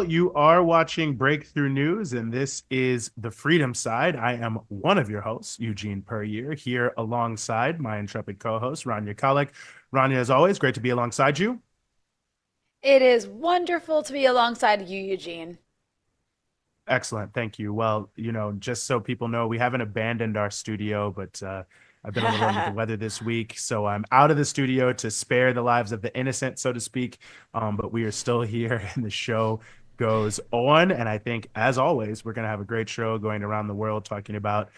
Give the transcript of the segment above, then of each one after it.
Well, you are watching Breakthrough News, and this is the Freedom Side. I am one of your hosts, Eugene Puryear, here alongside my intrepid co-host, Rania Khalek. Rania, as always, great to be alongside you. It is wonderful to be alongside you, Eugene. Excellent. Thank you. Well, just so people know, we haven't abandoned our studio, but I've been a little under the weather this week. So I'm out of the studio to spare the lives of the innocent, so to speak. But we are still here, and the show goes on. And I think, as always, we're going to have a great show going around the world talking about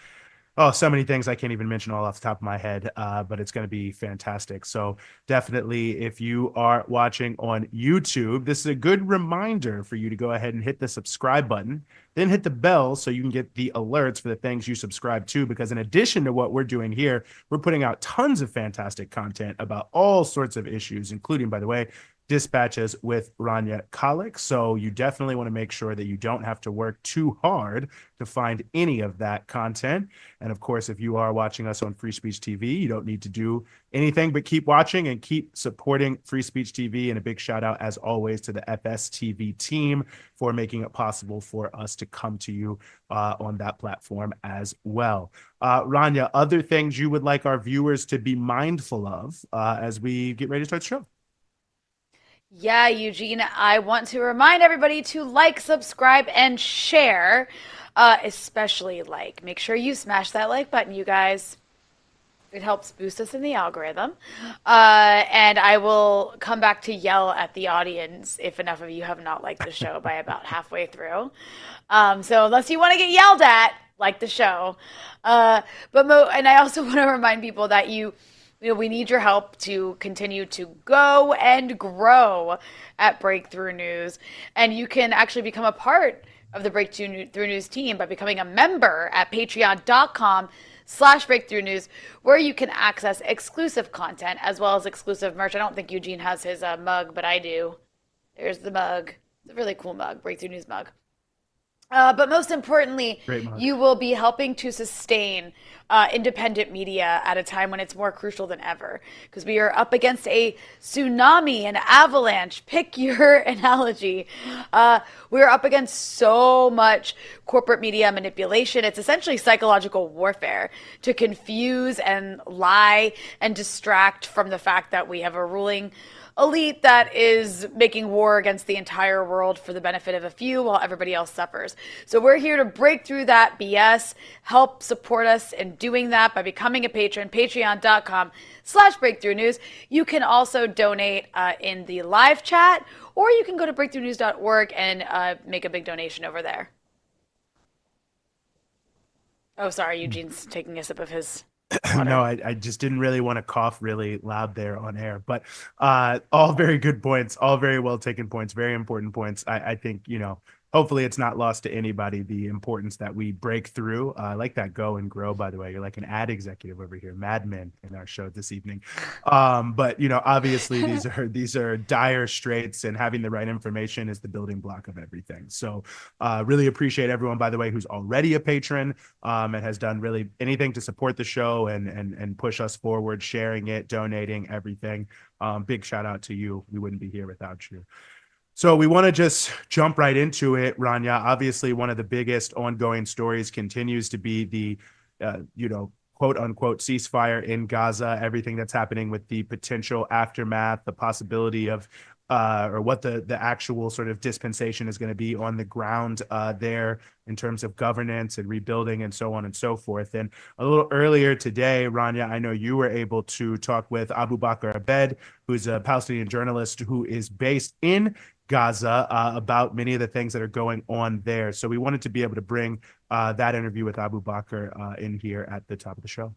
so many things I can't even mention all off the top of my head, but it's going to be fantastic. So definitely, if you are watching on YouTube, this is a good reminder for you to go ahead and hit the subscribe button, then hit the bell so you can get the alerts for the things you subscribe to. Because in addition to what we're doing here, we're putting out tons of fantastic content about all sorts of issues, including, by the way, dispatches with Rania Khalek. So you definitely want to make sure that you don't have to work too hard to find any of that content. And of course, if you are watching us on Free Speech TV, you don't need to do anything but keep watching and keep supporting Free Speech TV. And a big shout out, as always, to the FSTV team for making it possible for us to come to you on that platform as well. Rania, other things you would like our viewers to be mindful of as we get ready to start the show? Yeah, Eugene, I want to remind everybody to like, subscribe, and share. Especially like. Make sure you smash that like button, you guys. It helps boost us in the algorithm. And I will come back to yell at the audience if enough of you have not liked the show by about halfway through. So unless you want to get yelled at, like the show. And I also want to remind people that we need your help to continue to go and grow at Breakthrough News. And you can actually become a part of the Breakthrough News team by becoming a member at patreon.com/breakthrough news, where you can access exclusive content as well as exclusive merch. I don't think Eugene has his mug, but I do. There's the mug. It's a really cool mug, Breakthrough News mug. But most importantly, you will be helping to sustain independent media at a time when it's more crucial than ever, because we are up against a tsunami, an avalanche. Pick your analogy. We're up against so much corporate media manipulation. It's essentially psychological warfare to confuse and lie and distract from the fact that we have a ruling elite that is making war against the entire world for the benefit of a few while everybody else suffers. So we're here to break through that BS, help support us in doing that by becoming a patron, patreon.com/breakthrough news. You can also donate in the live chat, or you can go to breakthroughnews.org and make a big donation over there. Oh, sorry, Eugene's taking a sip of his water. No, I just didn't really want to cough really loud there on air, but all very good points, all very well taken points, very important points. I think, hopefully it's not lost to anybody, the importance that we break through. I like that go and grow, by the way. You're like an ad executive over here, Mad Men in our show this evening. But obviously these are dire straits, and having the right information is the building block of everything. So really appreciate everyone, by the way, who's already a patron and has done really anything to support the show and push us forward, sharing it, donating, everything. Big shout out to you. We wouldn't be here without you. So we want to just jump right into it, Rania. Obviously, one of the biggest ongoing stories continues to be the, quote unquote, ceasefire in Gaza, everything that's happening with the potential aftermath, the possibility of, or what the actual sort of dispensation is going to be on the ground there in terms of governance and rebuilding and so on and so forth. And a little earlier today, Rania, I know you were able to talk with Abubaker Abed, who's a Palestinian journalist who is based in Gaza, about many of the things that are going on there. So we wanted to be able to bring that interview with Abubaker in here at the top of the show.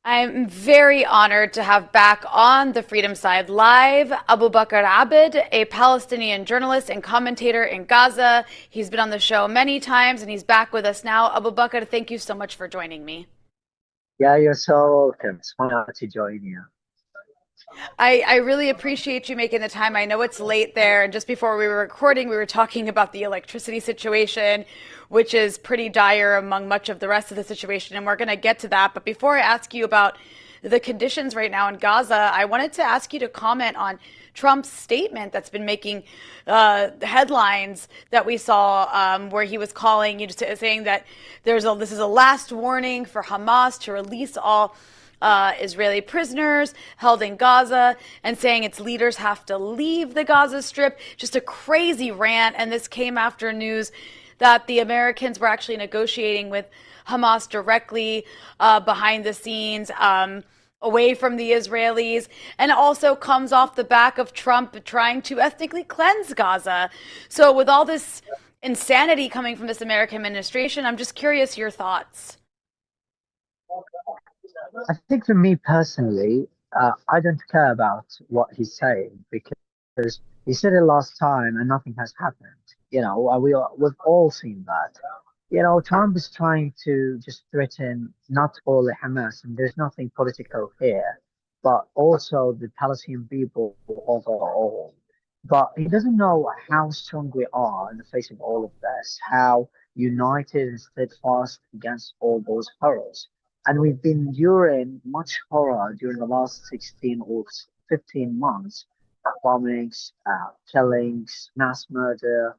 I'm very honored to have back on the Freedom Side live Abubaker Abed, a Palestinian journalist and commentator in Gaza. He's been on the show many times and he's back with us now. Abubaker, thank you so much for joining me. Yeah, you're so welcome. It's an honor to join you. I really appreciate you making the time. I know it's late there, and just before we were recording, we were talking about the electricity situation, which is pretty dire among much of the rest of the situation, and we're going to get to that. But before I ask you about the conditions right now in Gaza, I wanted to ask you to comment on Trump's statement that's been making headlines that we saw, where he was calling, saying that this is a last warning for Hamas to release all Israeli prisoners held in Gaza, and saying its leaders have to leave the Gaza Strip. Just a crazy rant. And this came after news that the Americans were actually negotiating with Hamas directly behind the scenes, away from the Israelis, and also comes off the back of Trump trying to ethnically cleanse Gaza. So with all this insanity coming from this American administration, I'm just curious your thoughts. I think for me personally, I don't care about what he's saying because he said it last time and nothing has happened. We've all seen that. Trump is trying to just threaten not only Hamas, and there's nothing political here, but also the Palestinian people overall. But he doesn't know how strong we are in the face of all of this, how united and steadfast against all those horrors. And we've been enduring much horror during the last 16 or 15 months: bombings, killings, mass murder,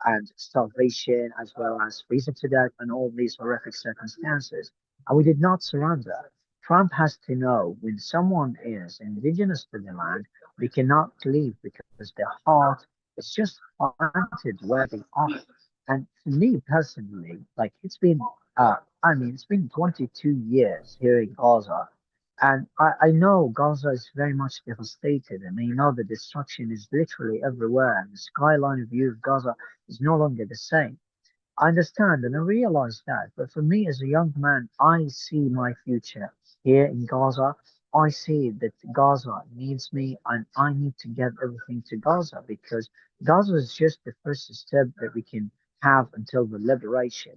and starvation, as well as freezing to death, and all these horrific circumstances. And we did not surrender. Trump has to know when someone is indigenous to the land, they cannot leave because their heart is just planted where they are. And for me personally, like it's been 22 years here in Gaza. And I know Gaza is very much devastated, and I know the destruction is literally everywhere, and the skyline view of Gaza is no longer the same. I understand and I realize that, but for me as a young man, I see my future here in Gaza. I see that Gaza needs me, and I need to give everything to Gaza, because Gaza is just the first step that we can have until the liberation.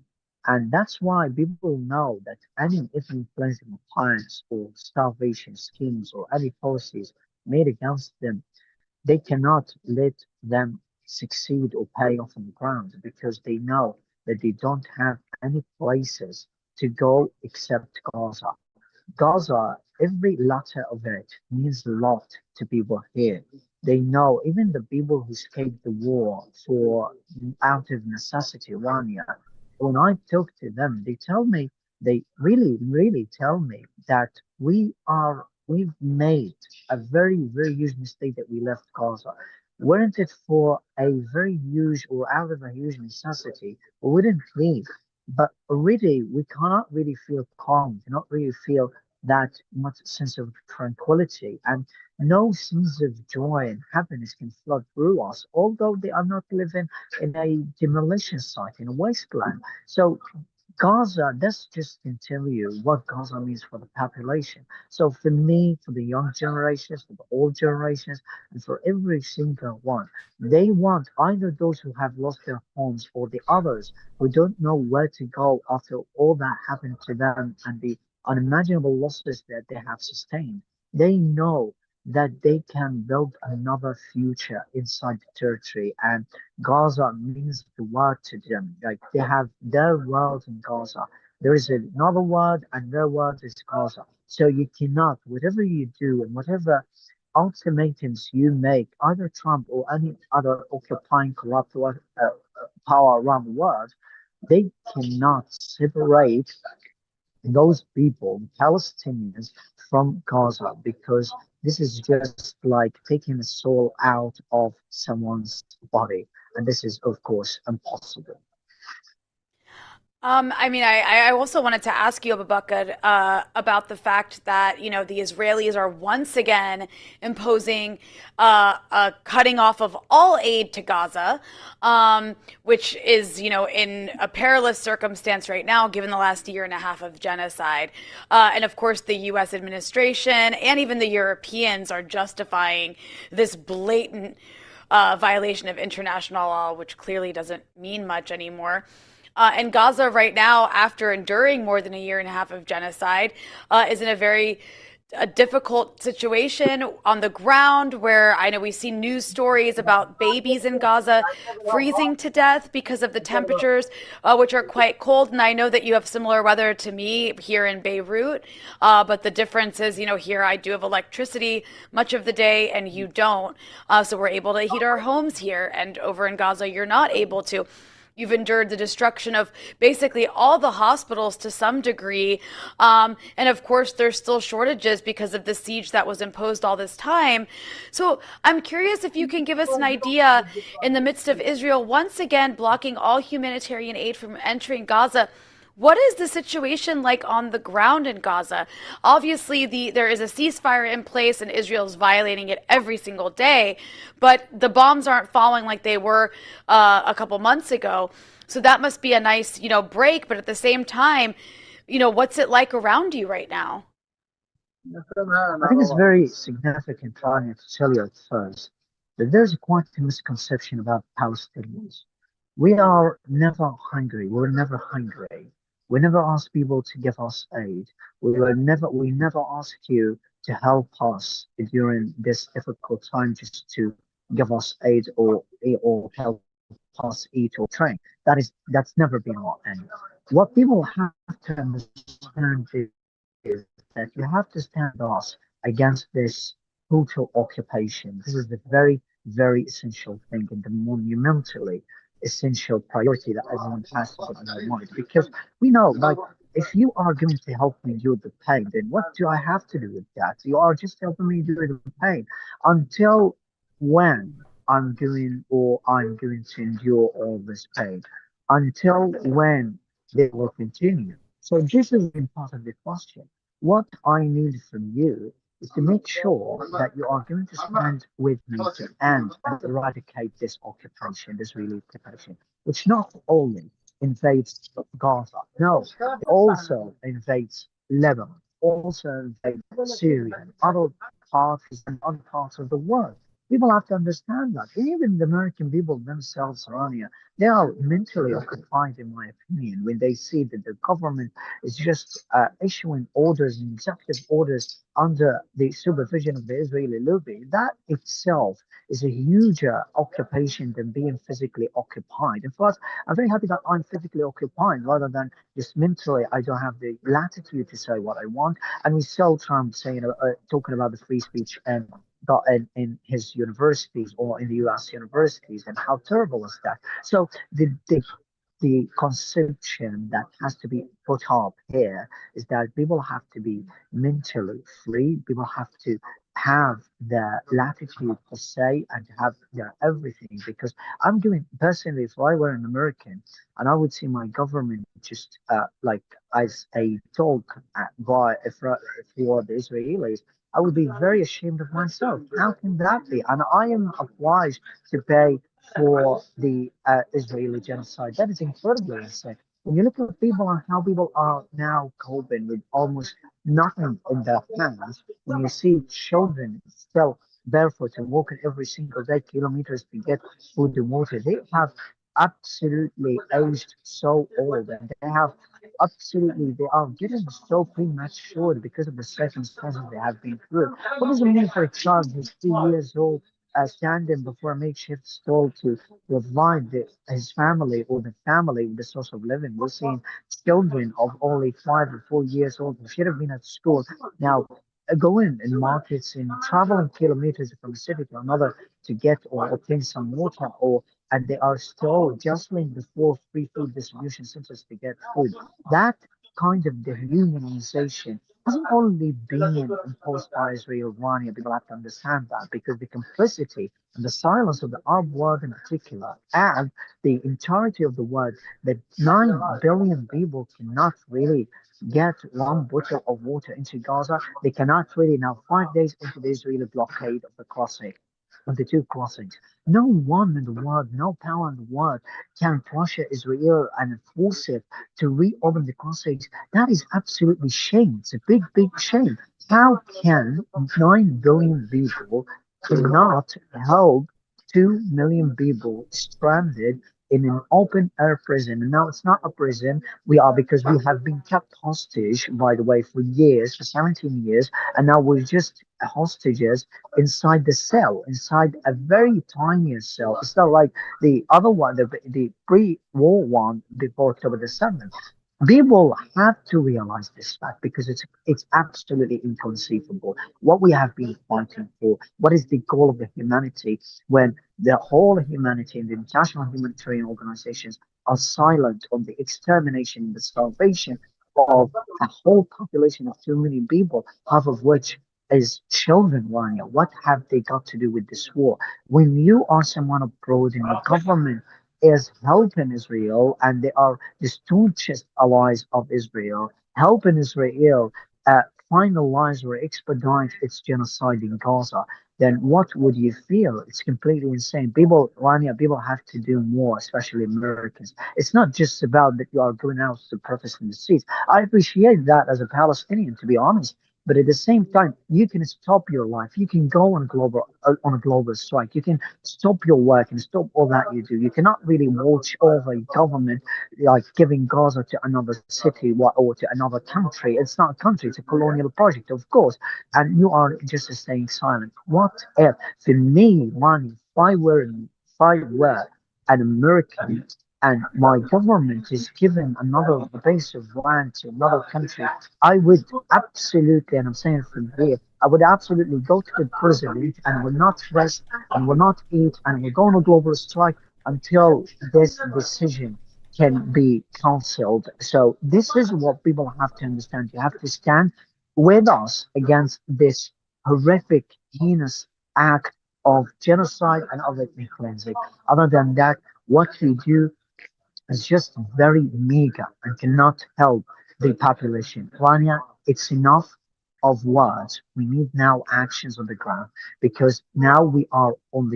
And that's why people know that any ethnic cleansing plans or starvation schemes or any policies made against them, they cannot let them succeed or pay off on the ground, because they know that they don't have any places to go except Gaza. Gaza, every letter of it means a lot to people here. They know, even the people who escaped the war for out of necessity, Rania, when I talk to them, they tell me, they really, really tell me that we've made a very, very huge mistake that we left Gaza. Weren't it for a very huge or out of a huge necessity, we wouldn't leave. But already we cannot really feel calm, cannot really feel that much sense of tranquility, and no sense of joy and happiness can flood through us, although they are not living in a demolition site, in a wasteland. So Gaza, that's just can tell you what Gaza means for the population. So for me, for the young generations, for the old generations, and for every single one, they want either those who have lost their homes or the others who don't know where to go after all that happened to them and the unimaginable losses that they have sustained. They know that they can build another future inside the territory, and Gaza means the world to them. Like they have their world in Gaza. There is another world, and their world is Gaza. So you cannot, whatever you do and whatever ultimatums you make, either Trump or any other occupying corrupt power around the world, they cannot separate those people, Palestinians, from Gaza, because this is just like taking the soul out of someone's body. And this is, of course, impossible. I also wanted to ask you, Abubaker, about the fact that, the Israelis are once again imposing a cutting off of all aid to Gaza, which is, in a perilous circumstance right now, given the last year and a half of genocide. And of course, the U.S. administration and even the Europeans are justifying this blatant violation of international law, which clearly doesn't mean much anymore. And Gaza right now, after enduring more than a year and a half of genocide, is in a very a difficult situation on the ground where I know we see news stories about babies in Gaza freezing to death because of the temperatures, which are quite cold. And I know that you have similar weather to me here in Beirut, but the difference is, here I do have electricity much of the day and you don't. So we're able to heat our homes here, and over in Gaza, you're not able to. You've endured the destruction of basically all the hospitals to some degree. And of course, there's still shortages because of the siege that was imposed all this time. So I'm curious if you can give us an idea, in the midst of Israel once again blocking all humanitarian aid from entering Gaza, what is the situation like on the ground in Gaza? Obviously, there is a ceasefire in place and Israel's violating it every single day, but the bombs aren't falling like they were a couple months ago. So that must be a nice, break. But at the same time, what's it like around you right now? I think it's very significant, Rania, to tell you at first that there's quite a misconception about Palestinians. We are never hungry. We're never hungry. We never ask people to give us aid. We never asked you to help us during this difficult time just to give us aid or help us eat or train. That's never been our aim. What people have to understand is that you have to stand us against this brutal occupation. This is the very, very essential thing and the monumentally essential priority that everyone has to put in their mind. Because we know, like, if you are going to help me endure the pain, then what do I have to do with that? You are just helping me endure the pain. Until when I'm going to endure all this pain? Until when they will continue? So this is part of the question. What I need from you is to make sure that you are going to stand with me to end and eradicate this occupation, this relief occupation, which not only invades Gaza, no, it also invades Lebanon, also invades Syria and other parts and other parts of the world. People have to understand that. Even the American people themselves, Rania, they are mentally occupied, in my opinion, when they see that the government is just issuing orders and executive orders under the supervision of the Israeli lobby. That itself is a huge occupation than being physically occupied. In fact, I'm very happy that I'm physically occupied rather than just mentally. I don't have the latitude to say what I want. And we saw Trump saying, talking about the free speech and in his universities or in the US universities, and how terrible is that? So the conception that has to be put up here is that people have to be mentally free. People have to have the latitude to say and to have their everything. Because I'm doing personally, if I were an American and I would see my government just like as a dog for the Israelis, I would be very ashamed of myself. How can that be? And I am obliged to pay for the Israeli genocide. That is incredibly insane. When you look at people and how people are now coping with almost nothing in their hands, when you see children still barefoot and walking every single day kilometers to get food and water, they have absolutely aged so old and they are getting so premature because of the circumstances they have been through. What does it mean for a child who's 2 years old standing before a makeshift stall to provide his family or the family with the source of living? We're seeing children of only 5 or 4 years old who should have been at school now going in markets and traveling kilometers from a city to another to get or obtain some water, or and they are still jostling before free food distribution centers to get food. That kind of dehumanization hasn't only been imposed by Israel, Rania. People have to understand that because the complicity and the silence of the Arab world in particular, and the entirety of the world, that 9 billion people cannot really get one bottle of water into Gaza. They cannot really now, 5 days into the Israeli blockade of the crossing, of the two crossings. No one in the world, no power in the world can pressure Israel and force it to reopen the crossings. That is absolutely shame. It's a big, big shame. How can 9 billion people cannot help 2 million people stranded in an open air prison. And now it's not a prison. We are, because we have been kept hostage, by the way, for years, for 17 years. And now we're just hostages inside the cell, inside a very tiny cell. It's not like the other one, the pre-war one before October the 7th. People have to realize this fact, because it's absolutely inconceivable what we have been fighting for. What is the goal of the humanity when the whole humanity and the international humanitarian organizations are silent on the extermination and the starvation of a whole population of 2 million people, half of which is children, Rania? What have they got to do with this war? When you are someone abroad and the government is helping Israel, and they are the staunchest allies of Israel, helping Israel finalize or expedite its genocide in Gaza, then what would you feel? It's completely insane. People, Rania, people have to do more, especially Americans. It's not just about that you are going out to protest in the streets. I appreciate that as a Palestinian, to be honest. But at the same time, you can stop your life. You can go on a global strike. You can stop your work and stop all that you do. You cannot really watch over a government like giving Gaza to another city or to another country. It's not a country; it's a colonial project, of course. And you are just staying silent. What if, for me, money? If I were an American and my government is given another piece of land to another country, I would absolutely, and I'm saying from here, I would absolutely go to the president and will not rest and will not eat and will go on a global strike until this decision can be cancelled. So this is what people have to understand. You have to stand with us against this horrific, heinous act of genocide and of ethnic cleansing. Other than that, what we do is just very meager and cannot help the population. Rania, it's enough of words. We need now actions on the ground, because now we are on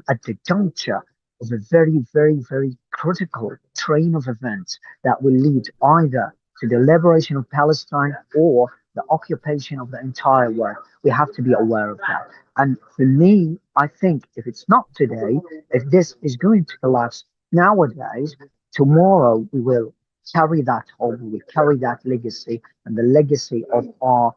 at the juncture of a very, very, very critical train of events that will lead either to the liberation of Palestine or the occupation of the entire world. We have to be aware of that. And for me, I think if it's not today, if this is going to collapse nowadays, tomorrow we will carry that home, we will carry that legacy, and the legacy of our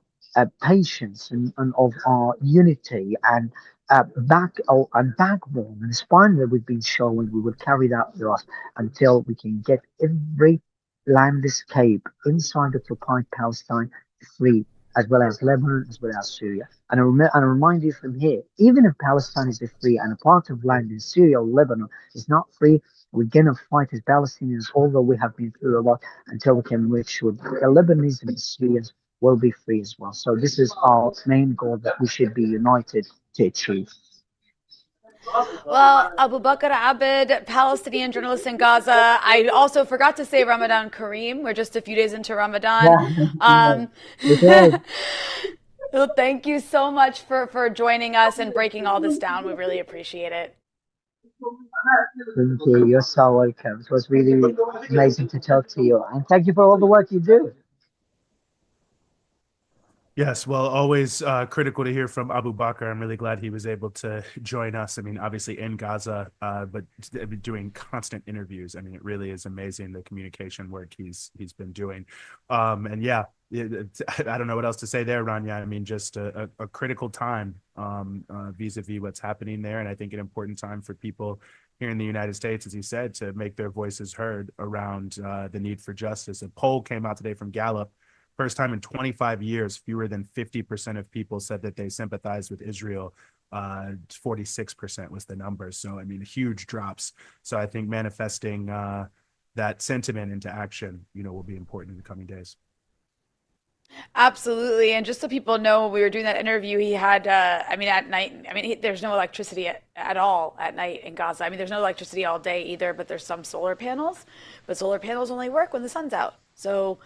patience and of our unity and and backbone and spine that we've been showing. We will carry that with us until we can get every landscape inside occupied Palestine free, as well as Lebanon, as well as Syria. And I remind you from here, even if Palestine is free and a part of land in Syria or Lebanon is not free, we're going to fight as Palestinians, although we have been through a lot, until we can make sure the Lebanese and the Syrians will be free as well. So this is our main goal that we should be united to achieve. Well, Abubaker Abed, Palestinian journalist in Gaza. I also forgot to say Ramadan Kareem. We're just a few days into Ramadan. Yeah, Um, we did. well, thank you so much for joining us and breaking all this down. We really appreciate it. Thank you. You're so welcome. It was really amazing to talk to you. And thank you for all the work you do. Yes, well, always critical to hear from Abu Bakr. I'm really glad he was able to join us. I mean, obviously in Gaza, but doing constant interviews. I mean, it really is amazing the communication work he's been doing. And yeah, I don't know what else to say there, Rania. I mean, just a critical time vis-a-vis what's happening there, and I think an important time for people here in the United States, as he said, to make their voices heard around the need for justice. A poll came out today from Gallup. First time in 25 years, fewer than 50% of people said that they sympathize with Israel. 46% was the number. So, I mean, huge drops. So I think manifesting that sentiment into action, will be important in the coming days. Absolutely. And just so people know, when we were doing that interview, he had, at night, there's no electricity at all at night in Gaza. I mean, there's no electricity all day either, but there's some solar panels. But solar panels only work when the sun's out. So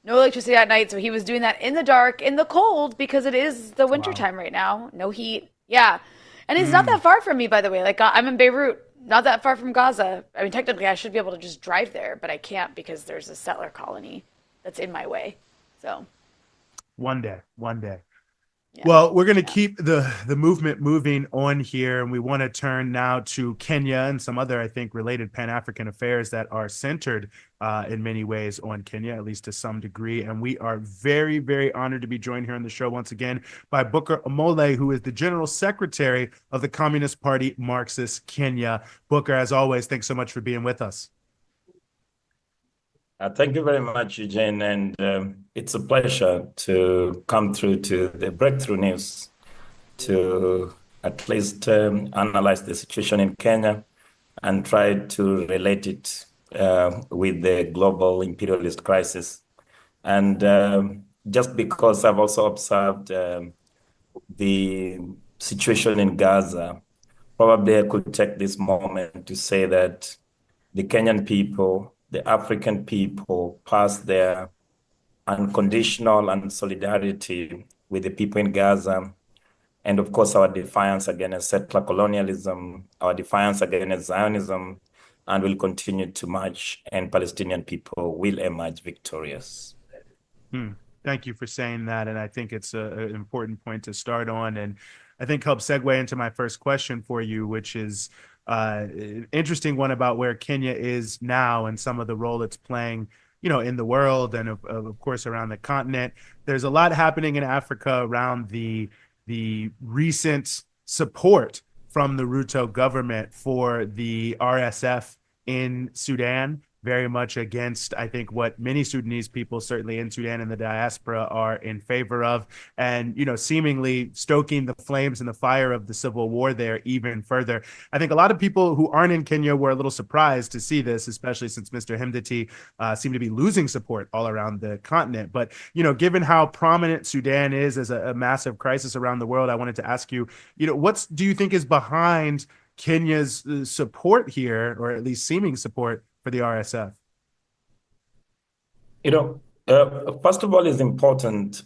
no electricity at night. So he was doing that in the dark, in the cold, because it is the winter Wow. time right now. No heat. Yeah. And he's not Mm. that far from me, by the way. Like, I'm in Beirut, not that far from Gaza. I mean, technically, I should be able to just drive there, but I can't because there's a settler colony that's in my way. So, One day, one day. Yeah. Well, we're going to keep the movement moving on here, and we want to turn now to Kenya and some other, I think, related Pan-African affairs that are centered in many ways on Kenya, at least to some degree. And we are very, very honored to be joined here on the show once again by Booker Amole, who is the General Secretary of the Communist Party Marxist Kenya. Booker, as always, thanks so much for being with us. Thank you very much, Eugene, and it's a pleasure to come through to the Breakthrough News to at least analyze the situation in Kenya and try to relate it with the global imperialist crisis. And just because I've also observed the situation in Gaza, probably I could take this moment to say that the Kenyan people, the African people, pass their unconditional and solidarity with the people in Gaza. And of course, our defiance against settler colonialism, our defiance against Zionism, and will continue to march, and Palestinian people will emerge victorious. Thank you for saying that. And I think it's an important point to start on. And I think help segue into my first question for you, which is an interesting one about where Kenya is now and some of the role it's playing, in the world and of course around the continent. There's a lot happening in Africa around the recent support from the Ruto government for the RSF in Sudan, very much against, I think, what many Sudanese people, certainly in Sudan and the diaspora, are in favor of, and, seemingly stoking the flames and the fire of the civil war there even further. I think a lot of people who aren't in Kenya were a little surprised to see this, especially since Mr. Hemditi seemed to be losing support all around the continent. But, given how prominent Sudan is as a massive crisis around the world, I wanted to ask you, what do you think is behind Kenya's support here, or at least seeming support for the RSF? First of all, it's important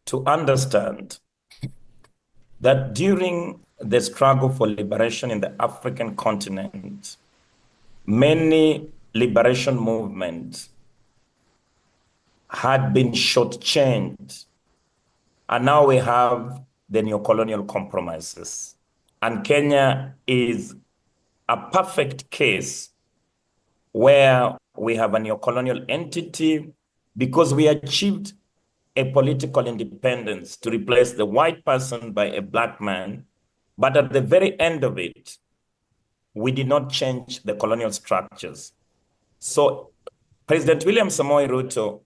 to understand that during the struggle for liberation in the African continent, many liberation movements had been shortchanged. And now we have the neocolonial compromises. And Kenya is a perfect case where we have a neocolonial entity because we achieved a political independence to replace the white person by a black man. But at the very end of it, we did not change the colonial structures. So President William Samoei Ruto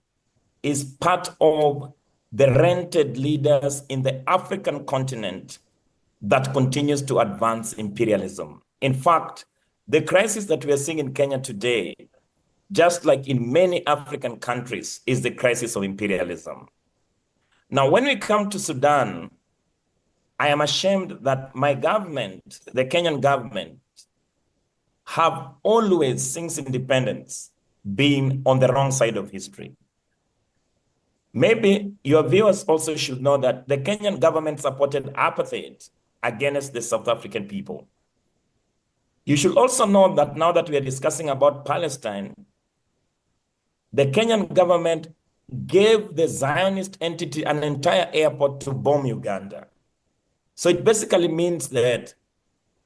is part of the rented leaders in the African continent that continues to advance imperialism. In fact, the crisis that we are seeing in Kenya today, just like in many African countries, is the crisis of imperialism. Now, when we come to Sudan, I am ashamed that my government, the Kenyan government, have always, since independence, been on the wrong side of history. Maybe your viewers also should know that the Kenyan government supported apartheid against the South African people. You should also know that now that we are discussing about Palestine, the Kenyan government gave the Zionist entity an entire airport to bomb Uganda. So it basically means that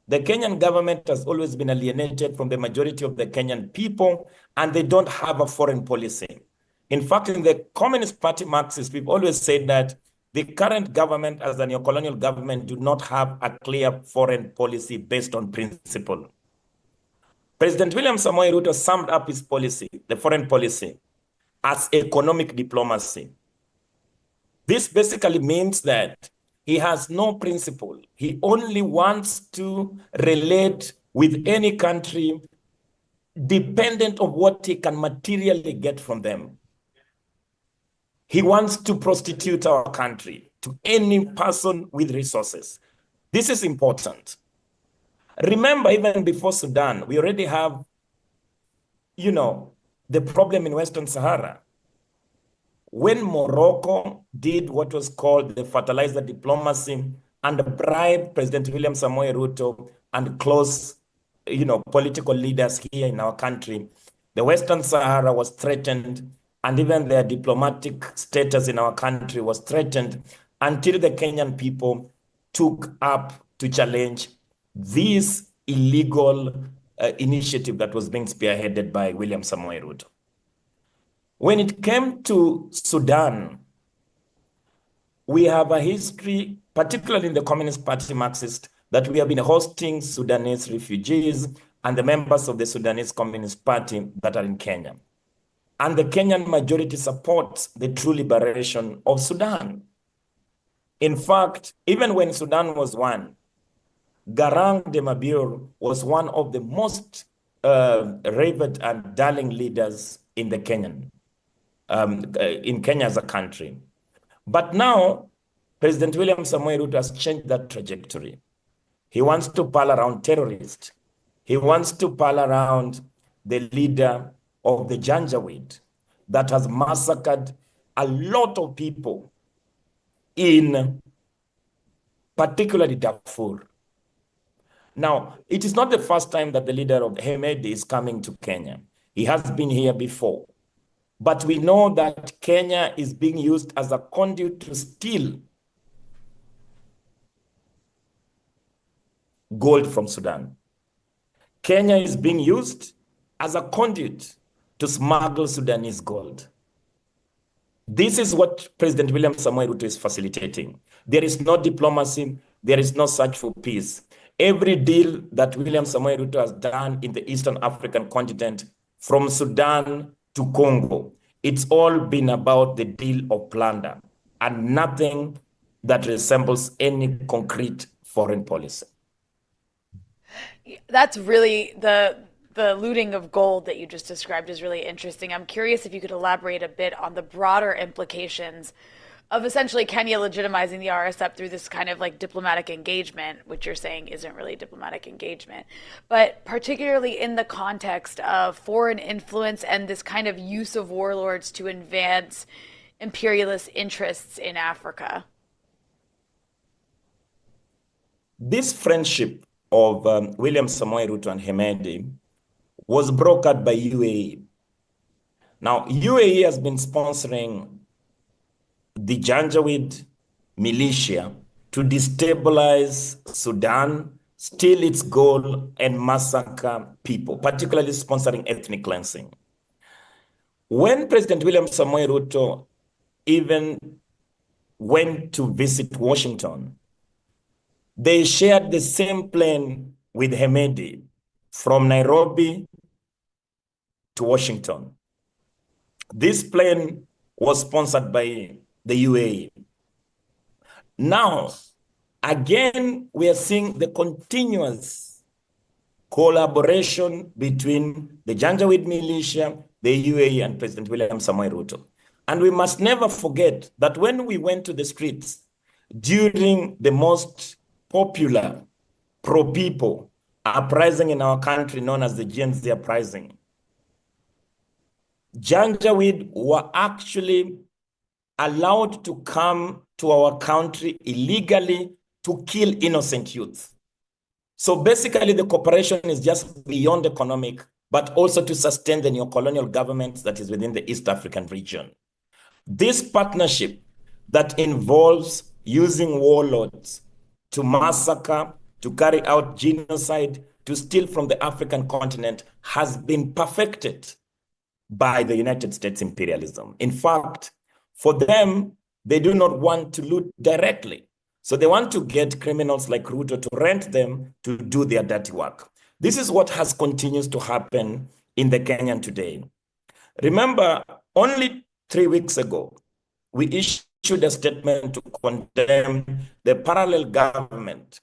the Kenyan government has always been alienated from the majority of the Kenyan people, and they don't have a foreign policy. In fact, in the Communist Party Marxists, we've always said that the current government, as the neocolonial government, do not have a clear foreign policy based on principle. President William Samoei Ruto summed up his policy, the foreign policy, as economic diplomacy. This basically means that he has no principle. He only wants to relate with any country dependent on what he can materially get from them. He wants to prostitute our country to any person with resources. This is important. Remember, even before Sudan, we already have, the problem in Western Sahara. When Morocco did what was called the fertilizer diplomacy and bribed President William Samoei Ruto and close, political leaders here in our country, the Western Sahara was threatened, and even their diplomatic status in our country was threatened until the Kenyan people took up to challenge this illegal initiative that was being spearheaded by William Samoei Ruto. When it came to Sudan, we have a history, particularly in the Communist Party Marxist, that we have been hosting Sudanese refugees and the members of the Sudanese Communist Party that are in Kenya. And the Kenyan majority supports the true liberation of Sudan. In fact, even when Sudan was won, Garang de Mabur was one of the most revered and darling leaders in the in Kenya as a country. But now, President William Samoei Ruto has changed that trajectory. He wants to pal around terrorists. He wants to pal around the leader of the Janjaweed that has massacred a lot of people in particularly Darfur. Now, it is not the first time that the leader of Hemedi is coming to Kenya. He has been here before. But we know that Kenya is being used as a conduit to steal gold from Sudan. Kenya is being used as a conduit to smuggle Sudanese gold. This is what President William Samoei Ruto is facilitating. There is no diplomacy. There is no search for peace. Every deal that William Samoei Ruto has done in the Eastern African continent, from Sudan to Congo, it's all been about the deal of plunder and nothing that resembles any concrete foreign policy. That's really the looting of gold that you just described is really interesting. I'm curious if you could elaborate a bit on the broader implications of essentially Kenya legitimizing the RSF through this kind of like diplomatic engagement, which you're saying isn't really diplomatic engagement, but particularly in the context of foreign influence and this kind of use of warlords to advance imperialist interests in Africa. This friendship of William Samoei Ruto and Hemedi was brokered by UAE. Now, UAE has been sponsoring the Janjaweed militia to destabilize Sudan, steal its gold, and massacre people, particularly sponsoring ethnic cleansing. When President William Samoei Ruto even went to visit Washington, they shared the same plane with Hemedi from Nairobi to Washington. This plane was sponsored by the UAE. Now, again, we are seeing the continuous collaboration between the Janjaweed militia, the UAE, and President William Samoei Ruto. And we must never forget that when we went to the streets during the most popular pro-people uprising in our country known as the Gen Z uprising, Janjaweed were actually allowed to come to our country illegally to kill innocent youth. So basically the cooperation is just beyond economic, but also to sustain the neocolonial government that is within the East African region. This partnership that involves using warlords to massacre, to carry out genocide, to steal from the African continent has been perfected by the United States imperialism. In fact, for them, they do not want to loot directly. So they want to get criminals like Ruto to rent them to do their dirty work. This is what has continues to happen in the Kenyan today. Remember, only 3 weeks ago, we issued a statement to condemn the parallel government.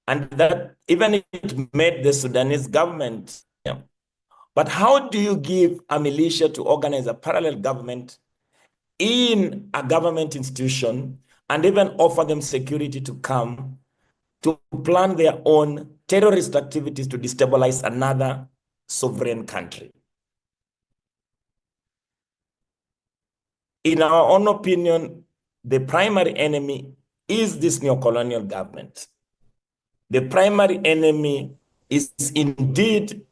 And that even it made the Sudanese government. But how do you give a militia to organize a parallel government in a government institution and even offer them security to come to plan their own terrorist activities to destabilize another sovereign country? In our own opinion, the primary enemy is this neocolonial government. The primary enemy is indeed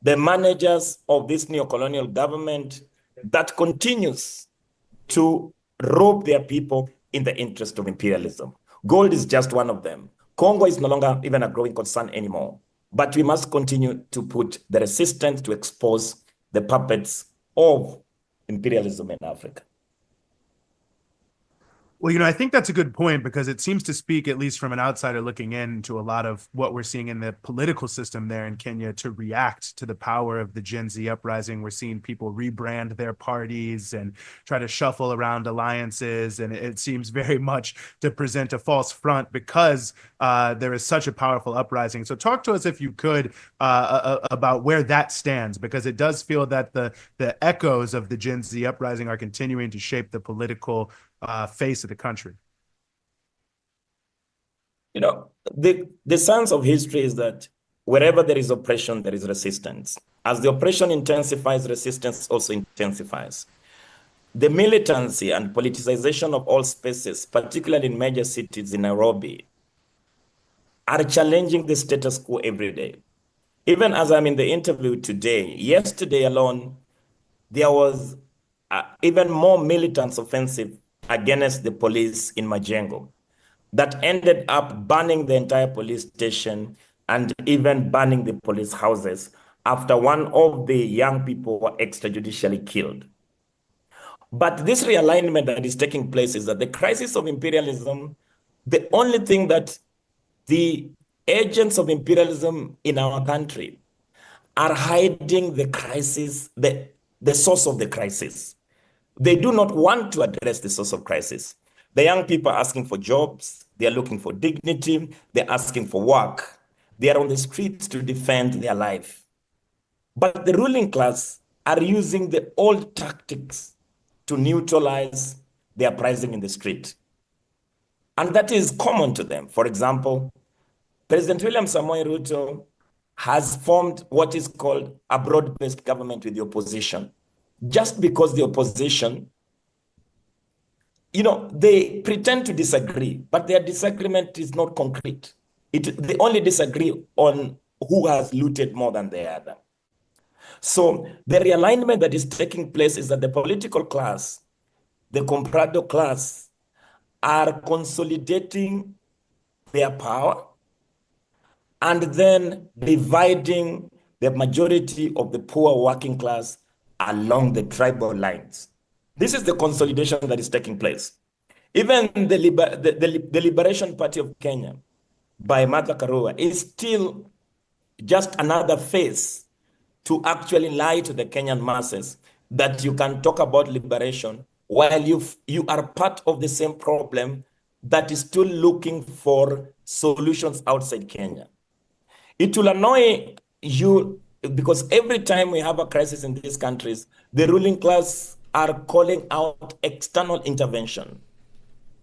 the managers of this neocolonial government that continues to rob their people in the interest of imperialism. Gold is just one of them. Congo is no longer even a growing concern anymore. But we must continue to put the resistance to expose the puppets of imperialism in Africa. Well, I think that's a good point because it seems to speak, at least from an outsider looking in, to a lot of what we're seeing in the political system there in Kenya to react to the power of the Gen Z uprising. We're seeing people rebrand their parties and try to shuffle around alliances. And it seems very much to present a false front because there is such a powerful uprising. So talk to us, if you could, about where that stands, because it does feel that the echoes of the Gen Z uprising are continuing to shape the political face of the country. The science of history is that wherever there is oppression, there is resistance. As the oppression intensifies, resistance also intensifies. The militancy and politicization of all spaces, particularly in major cities in Nairobi, are challenging the status quo every day. Even as I'm in the interview today, yesterday alone, there was even more militant offensive against the police in Majengo that ended up burning the entire police station and even burning the police houses after one of the young people were extrajudicially killed. But this realignment that is taking place is that the crisis of imperialism, the only thing that the agents of imperialism in our country are hiding the crisis, the source of the crisis. They do not want to address the source of crisis. The young people are asking for jobs. They are looking for dignity. They're asking for work. They are on the streets to defend their life. But the ruling class are using the old tactics to neutralize the uprising in the street. And that is common to them. For example, President William Samoei Ruto has formed what is called a broad-based government with the opposition. Just because the opposition, they pretend to disagree, but their disagreement is not concrete. They only disagree on who has looted more than the other. So the realignment that is taking place is that the political class, the comprado class, are consolidating their power and then dividing the majority of the poor working class along the tribal lines. This is the consolidation that is taking place. Even the Liberation Party of Kenya by Martha Karua is still just another face to actually lie to the Kenyan masses that you can talk about liberation while you are part of the same problem that is still looking for solutions outside Kenya. It will annoy you because every time we have a crisis in these countries, the ruling class are calling out external intervention.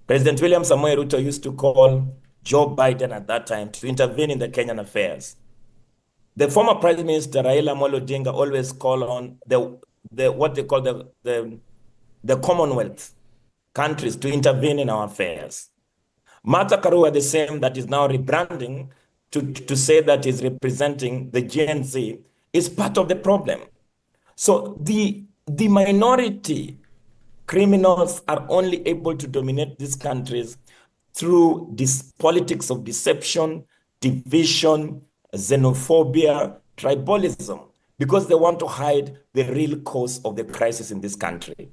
President William Samoei Ruto used to call Joe Biden at that time to intervene in the Kenyan affairs. The former Prime Minister Raila Amolo Odinga always call on what they call the Commonwealth countries to intervene in our affairs. Martha Karua, the same that is now rebranding to say that is representing the Gen Z, is part of the problem. So the minority criminals are only able to dominate these countries through this politics of deception, division, xenophobia, tribalism, because they want to hide the real cause of the crisis in this country.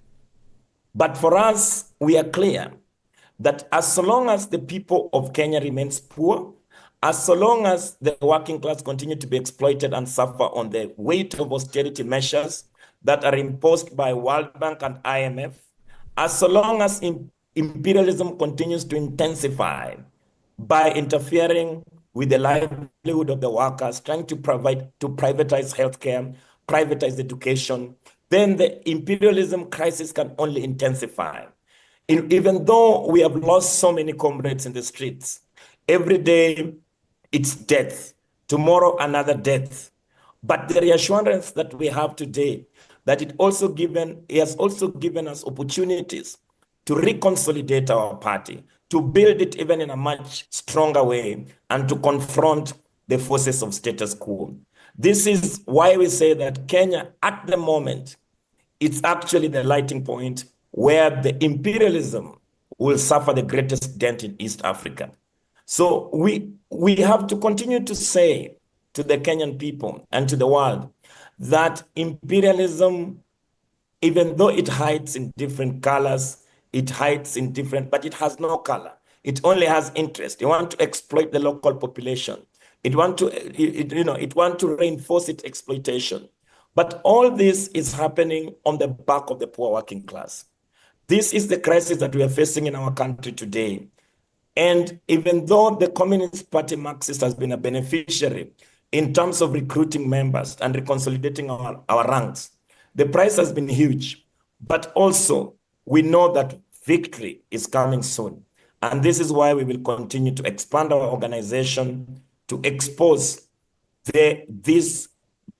But for us, we are clear that as long as the people of Kenya remains poor, as long as the working class continue to be exploited and suffer on the weight of austerity measures that are imposed by World Bank and IMF, as long as imperialism continues to intensify by interfering with the livelihood of the workers, trying to privatize healthcare, privatize education, then the imperialism crisis can only intensify. Even though we have lost so many comrades in the streets, every day it's death, tomorrow another death. But the reassurance that we have today, that it has also given us opportunities to reconsolidate our party, to build it even in a much stronger way, and to confront the forces of status quo. This is why we say that Kenya, at the moment, it's actually the lighting point where the imperialism will suffer the greatest dent in East Africa. So we have to continue to say to the Kenyan people and to the world that imperialism, even though it hides in different colors, it hides in different, but it has no color. It only has interest. They want to exploit the local population. It want to reinforce its exploitation. But all this is happening on the back of the poor working class. This is the crisis that we are facing in our country today. And even though the Communist Party Marxist has been a beneficiary in terms of recruiting members and reconsolidating our ranks, the price has been huge. But also, we know that victory is coming soon. And this is why we will continue to expand our organization to expose these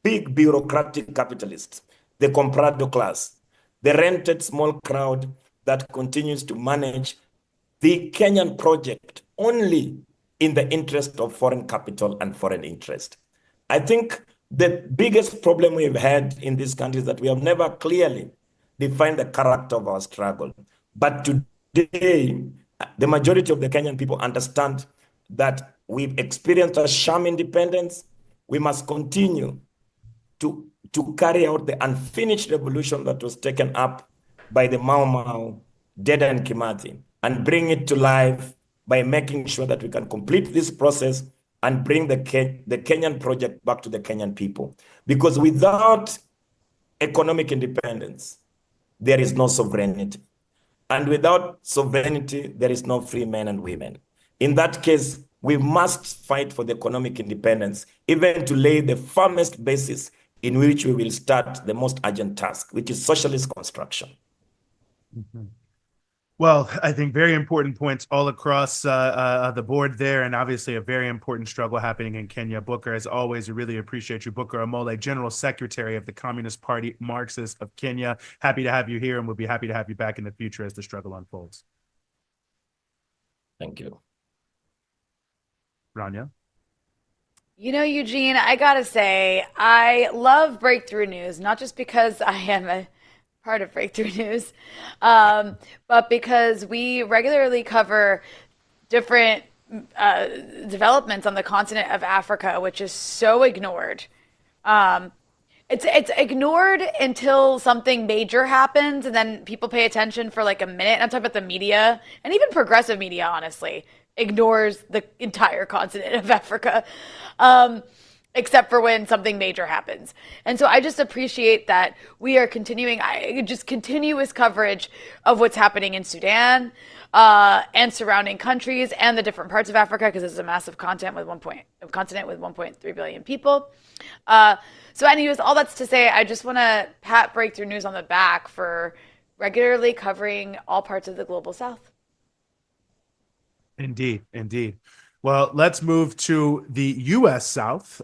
big bureaucratic capitalists, the comprado class, the rented small crowd that continues to manage the Kenyan project only in the interest of foreign capital and foreign interest. I think the biggest problem we've had in this country is that we have never clearly defined the character of our struggle. But today, the majority of the Kenyan people understand that we've experienced a sham independence. We must continue to carry out the unfinished revolution that was taken up by the Mau Mau, Deda and Kimathi, and bring it to life by making sure that we can complete this process and bring the Kenyan project back to the Kenyan people. Because without economic independence, there is no sovereignty. And without sovereignty, there is no free men and women. In that case, we must fight for the economic independence, even to lay the firmest basis in which we will start the most urgent task, which is socialist construction. Mm-hmm. Well, I think very important points all across the board there, and obviously a very important struggle happening in Kenya. Booker, as always, we really appreciate you. Booker Amole, General Secretary of the Communist Party Marxists of Kenya. Happy to have you here, and we'll be happy to have you back in the future as the struggle unfolds. Thank you. Rania? You know, Eugene, I gotta say, I love Breakthrough News, not just because I am a part of Breakthrough News, but because we regularly cover different developments on the continent of Africa, which is so ignored. It's ignored until something major happens, and then people pay attention for like a minute. And I'm talking about the media, and even progressive media, honestly, ignores the entire continent of Africa. Except for when something major happens. And so I just appreciate that we are continuing just continuous coverage of what's happening in Sudan and surrounding countries and the different parts of Africa, because it's a massive continent with 1.3 billion people. So anyways, all that's to say, I just want to pat Breakthrough News on the back for regularly covering all parts of the global south. Indeed, indeed. Well, let's move to the U.S. South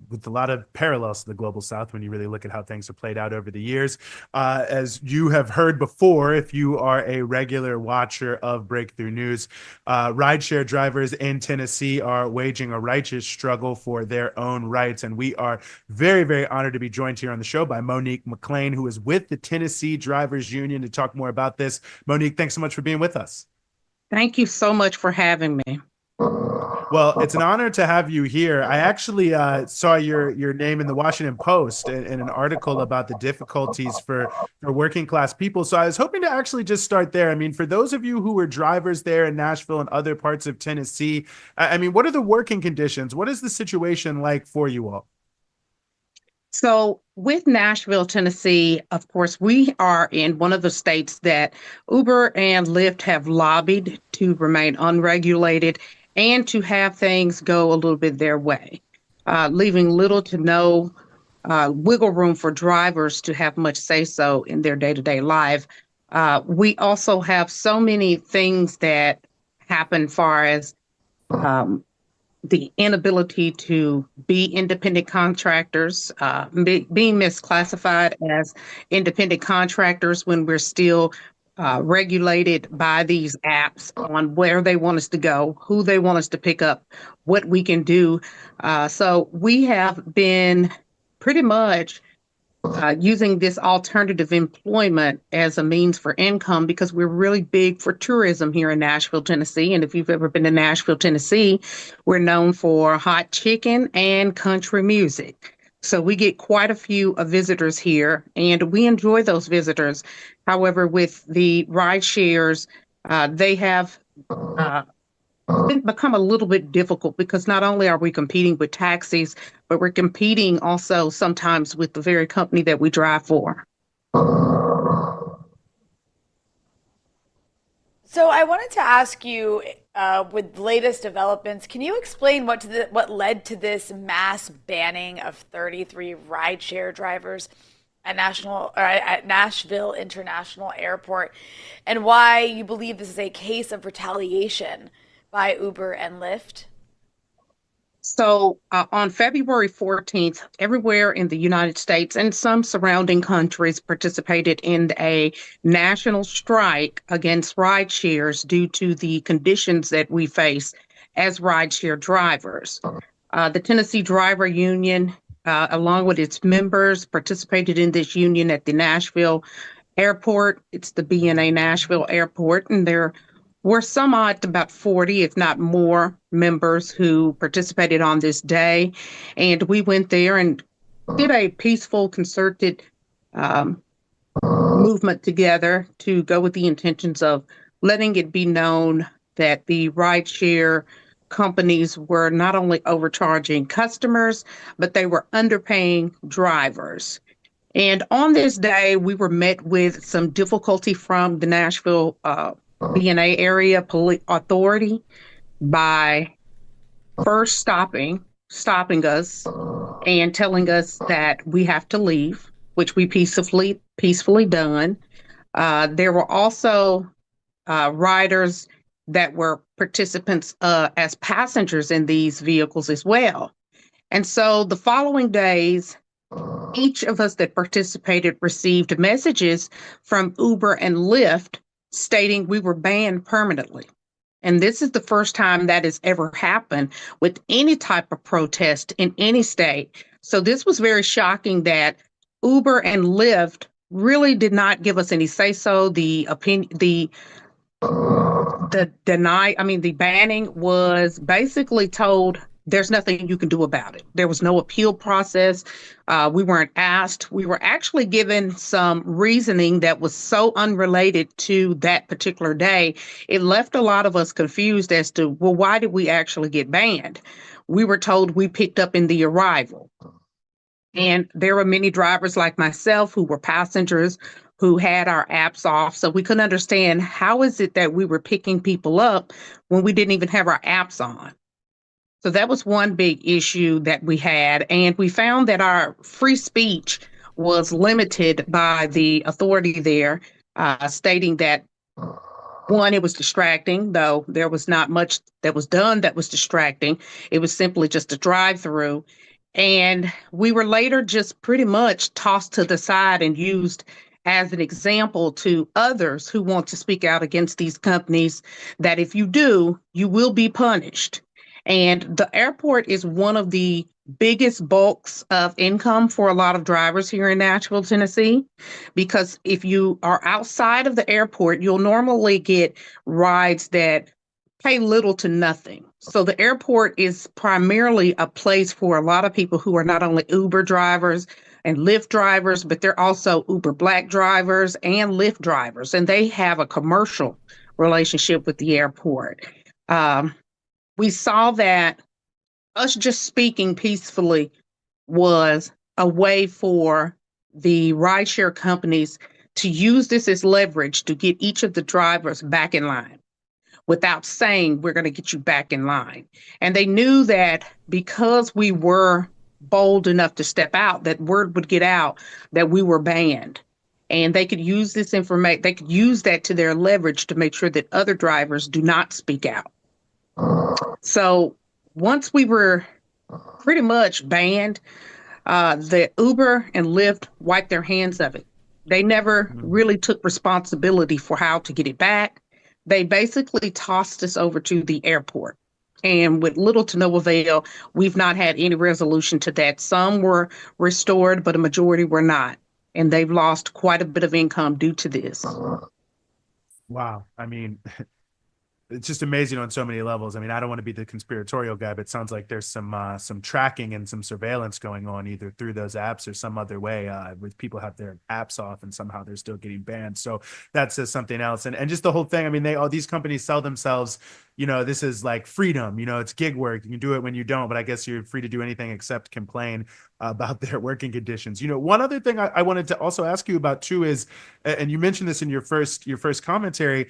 with a lot of parallels to the global South when you really look at how things have played out over the years. As you have heard before, if you are a regular watcher of Breakthrough News, rideshare drivers in Tennessee are waging a righteous struggle for their own rights. And we are very, very honored to be joined here on the show by Monique McLean, who is with the Tennessee Drivers Union, to talk more about this. Monique, thanks so much for being with us. Thank you so much for having me. Well, it's an honor to have you here. I actually saw your name in the Washington Post in an article about the difficulties for working class people. So I was hoping to actually just start there. I mean, for those of you who were drivers there in Nashville and other parts of Tennessee, I mean, what are the working conditions? What is the situation like for you all? So with Nashville, Tennessee, of course, we are in one of the states that Uber and Lyft have lobbied to remain unregulated and to have things go a little bit their way, leaving little to no wiggle room for drivers to have much say-so in their day-to-day life. We also have so many things that happen far as the inability to be independent contractors, being misclassified as independent contractors when we're still regulated by these apps on where they want us to go, who they want us to pick up, what we can do. So we have been pretty much using this alternative employment as a means for income, because we're really big for tourism here in Nashville, Tennessee. And if you've ever been to Nashville, Tennessee, we're known for hot chicken and country music. So we get quite a few visitors here, and we enjoy those visitors. However, with the ride shares, they have become a little bit difficult, because not only are we competing with taxis, but we're competing also sometimes with the very company that we drive for. So I wanted to ask you, with latest developments, can you explain what led to this mass banning of 33 rideshare drivers at Nashville International Airport, and why you believe this is a case of retaliation by Uber and Lyft? So on February 14th, everywhere in the United States and some surrounding countries participated in a national strike against rideshares due to the conditions that we face as rideshare drivers. The Tennessee Driver Union, along with its members, participated in this union at the Nashville Airport. It's the BNA Nashville Airport, and there were some odd, about 40, if not more, members who participated on this day. And we went there and did a peaceful, concerted movement together to go with the intentions of letting it be known that the rideshare companies were not only overcharging customers, but they were underpaying drivers. And on this day, we were met with some difficulty from the Nashville BNA area police authority by first stopping us and telling us that we have to leave, which we peacefully done. There were also riders that were participants as passengers in these vehicles as well. And so the following days, each of us that participated received messages from Uber and Lyft stating we were banned permanently. And this is the first time that has ever happened with any type of protest in any state. So this was very shocking that Uber and Lyft really did not give us any say-so. The banning was basically told there's nothing you can do about it. There was no appeal process. We weren't asked. We were actually given some reasoning that was so unrelated to that particular day. It left a lot of us confused as to, well, why did we actually get banned? We were told we picked up in the arrival. And there were many drivers like myself who were passengers who had our apps off. So we couldn't understand, how is it that we were picking people up when we didn't even have our apps on? So that was one big issue that we had. And we found that our free speech was limited by the authority there, stating that, one, it was distracting, though there was not much that was done that was distracting. It was simply just a drive-through. And we were later just pretty much tossed to the side and used as an example to others who want to speak out against these companies, that if you do, you will be punished. And the airport is one of the biggest bulks of income for a lot of drivers here in Nashville, Tennessee, because if you are outside of the airport, you'll normally get rides that pay little to nothing. So the airport is primarily a place for a lot of people who are not only Uber drivers and Lyft drivers, but they're also Uber Black drivers and Lyft drivers, and they have a commercial relationship with the airport. We saw that us just speaking peacefully was a way for the rideshare companies to use this as leverage to get each of the drivers back in line without saying, we're going to get you back in line. And they knew that because we were bold enough to step out, that word would get out that we were banned. And they could use this information, they could use that to their leverage to make sure that other drivers do not speak out. So once we were pretty much banned, the Uber and Lyft wiped their hands of it. They never really took responsibility for how to get it back. They basically tossed us over to the airport. And with little to no avail, we've not had any resolution to that. Some were restored, but a majority were not. And they've lost quite a bit of income due to this. Wow. I mean, it's just amazing on so many levels. I mean, I don't want to be the conspiratorial guy, but it sounds like there's some tracking and some surveillance going on either through those apps or some other way, with people have their apps off and somehow they're still getting banned. So that says something else. And just the whole thing. I mean, all these companies sell themselves, this is like freedom, it's gig work. You can do it when you don't, but I guess you're free to do anything except complain about their working conditions. One other thing I wanted to also ask you about too is, and you mentioned this in your first commentary,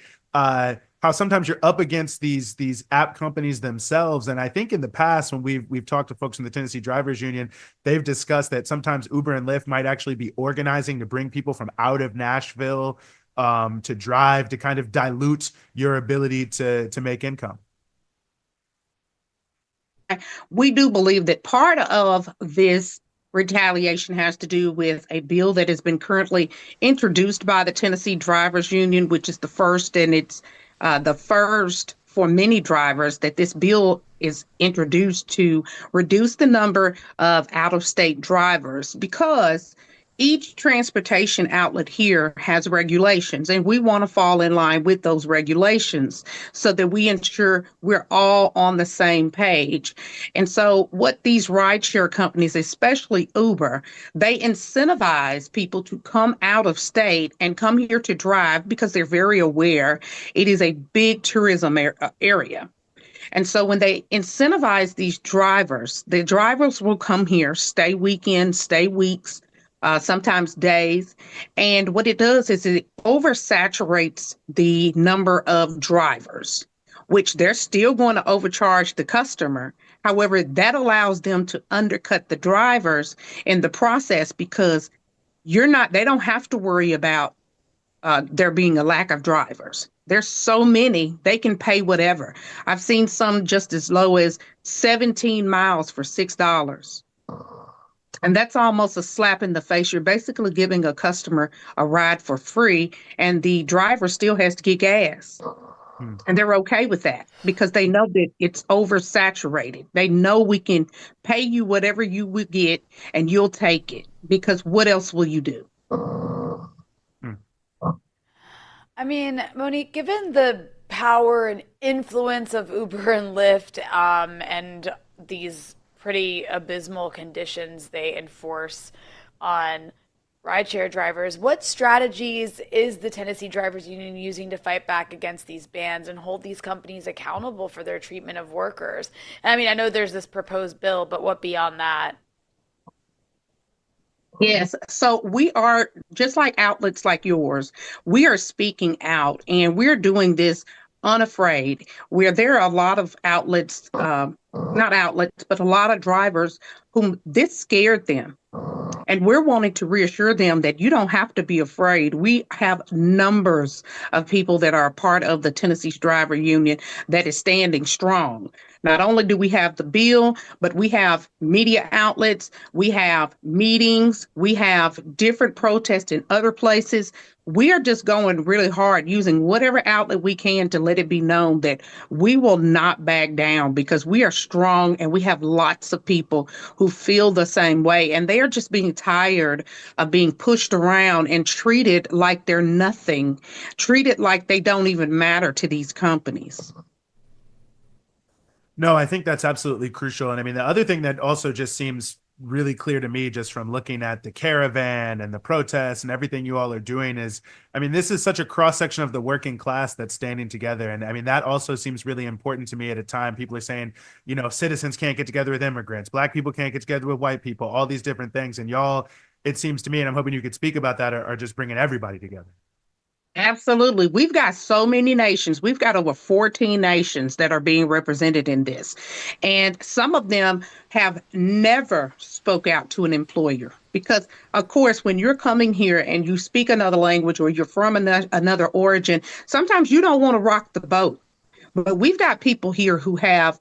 how sometimes you're up against these app companies themselves. And I think in the past, when we've talked to folks from the Tennessee Drivers Union, they've discussed that sometimes Uber and Lyft might actually be organizing to bring people from out of Nashville to drive, to kind of dilute your ability to make income. We do believe that part of this retaliation has to do with a bill that has been currently introduced by the Tennessee Drivers Union, which is the first, and it's the first for many drivers, that this bill is introduced to reduce the number of out-of-state drivers, because each transportation outlet here has regulations, and we want to fall in line with those regulations so that we ensure we're all on the same page. And so what these rideshare companies, especially Uber, they incentivize people to come out of state and come here to drive because they're very aware it is a big tourism area. And so when they incentivize these drivers, the drivers will come here, stay weekends, stay weeks, sometimes days. And what it does is it oversaturates the number of drivers, which they're still going to overcharge the customer. However, that allows them to undercut the drivers in the process, because they don't have to worry about there being a lack of drivers. There's so many, they can pay whatever. I've seen some just as low as 17 miles for $6. And that's almost a slap in the face. You're basically giving a customer a ride for free, and the driver still has to get gas. And they're okay with that because they know that it's oversaturated. They know we can pay you whatever you would get and you'll take it, because what else will you do? I mean, Monique, given the power and influence of Uber and Lyft, and these pretty abysmal conditions they enforce on rideshare drivers, what strategies is the Tennessee Drivers Union using to fight back against these bans and hold these companies accountable for their treatment of workers? And I mean, I know there's this proposed bill, but what beyond that? Yes. So we are, just like outlets like yours, we are speaking out, and we're doing this unafraid, where there are a lot of outlets, not outlets, but a lot of drivers whom this scared them. And we're wanting to reassure them that you don't have to be afraid. We have numbers of people that are a part of the Tennessee Driver Union that is standing strong. Not only do we have the bill, but we have media outlets, we have meetings, we have different protests in other places. We are just going really hard, using whatever outlet we can to let it be known that we will not back down, because we are strong and we have lots of people who feel the same way. And they are just being tired of being pushed around and treated like they're nothing, treated like they don't even matter to these companies. No, I think that's absolutely crucial. And I mean, the other thing that also just seems really clear to me, just from looking at the caravan and the protests and everything you all are doing, is, I mean, this is such a cross section of the working class that's standing together. And I mean, that also seems really important to me at a time. People are saying, citizens can't get together with immigrants, Black people can't get together with white people, all these different things. And y'all, it seems to me, and I'm hoping you could speak about that, are just bringing everybody together. Absolutely. We've got so many nations. We've got over 14 nations that are being represented in this. And some of them have never spoke out to an employer because, of course, when you're coming here and you speak another language or you're from another origin, sometimes you don't want to rock the boat. But we've got people here who have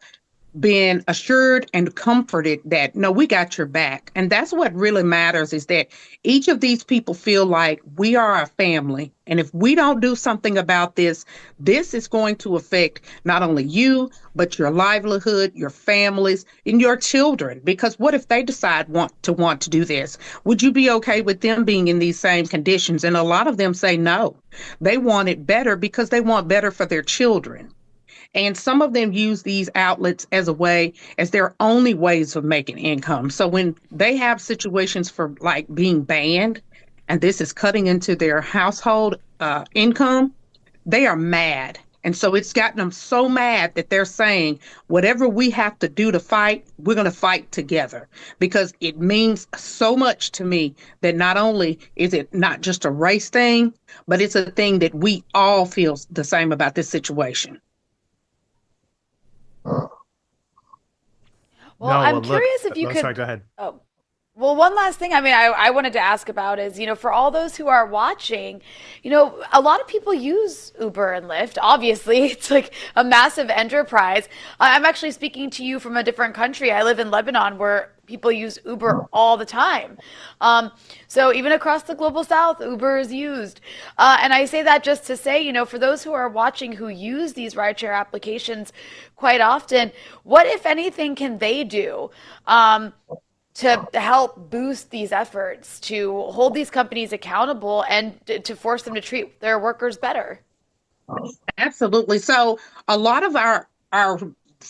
been assured and comforted that no, we got your back. And that's what really matters, is that each of these people feel like we are a family. And if we don't do something about this, this is going to affect not only you, but your livelihood, your families, and your children. Because what if they decide want to do this? Would you be okay with them being in these same conditions? And a lot of them say no. They want it better because they want better for their children. And some of them use these outlets as their only ways of making income. So when they have situations for like being banned, and this is cutting into their household income, they are mad. And so it's gotten them so mad that they're saying, whatever we have to do to fight, we're going to fight together, because it means so much to me that not only is it not just a race thing, but it's a thing that we all feel the same about this situation. Well, No, I'm look, curious if you could. sorry, go ahead. Oh, well, one last thing. I mean, I wanted to ask about is, for all those who are watching, a lot of people use Uber and Lyft. Obviously, it's like a massive enterprise. I'm actually speaking to you from a different country. I live in Lebanon, where people use Uber all the time. So even across the global south, Uber is used. And I say that just to say, for those who are watching who use these rideshare applications quite often, what, if anything, can they do to help boost these efforts to hold these companies accountable and to force them to treat their workers better? Absolutely. So a lot of our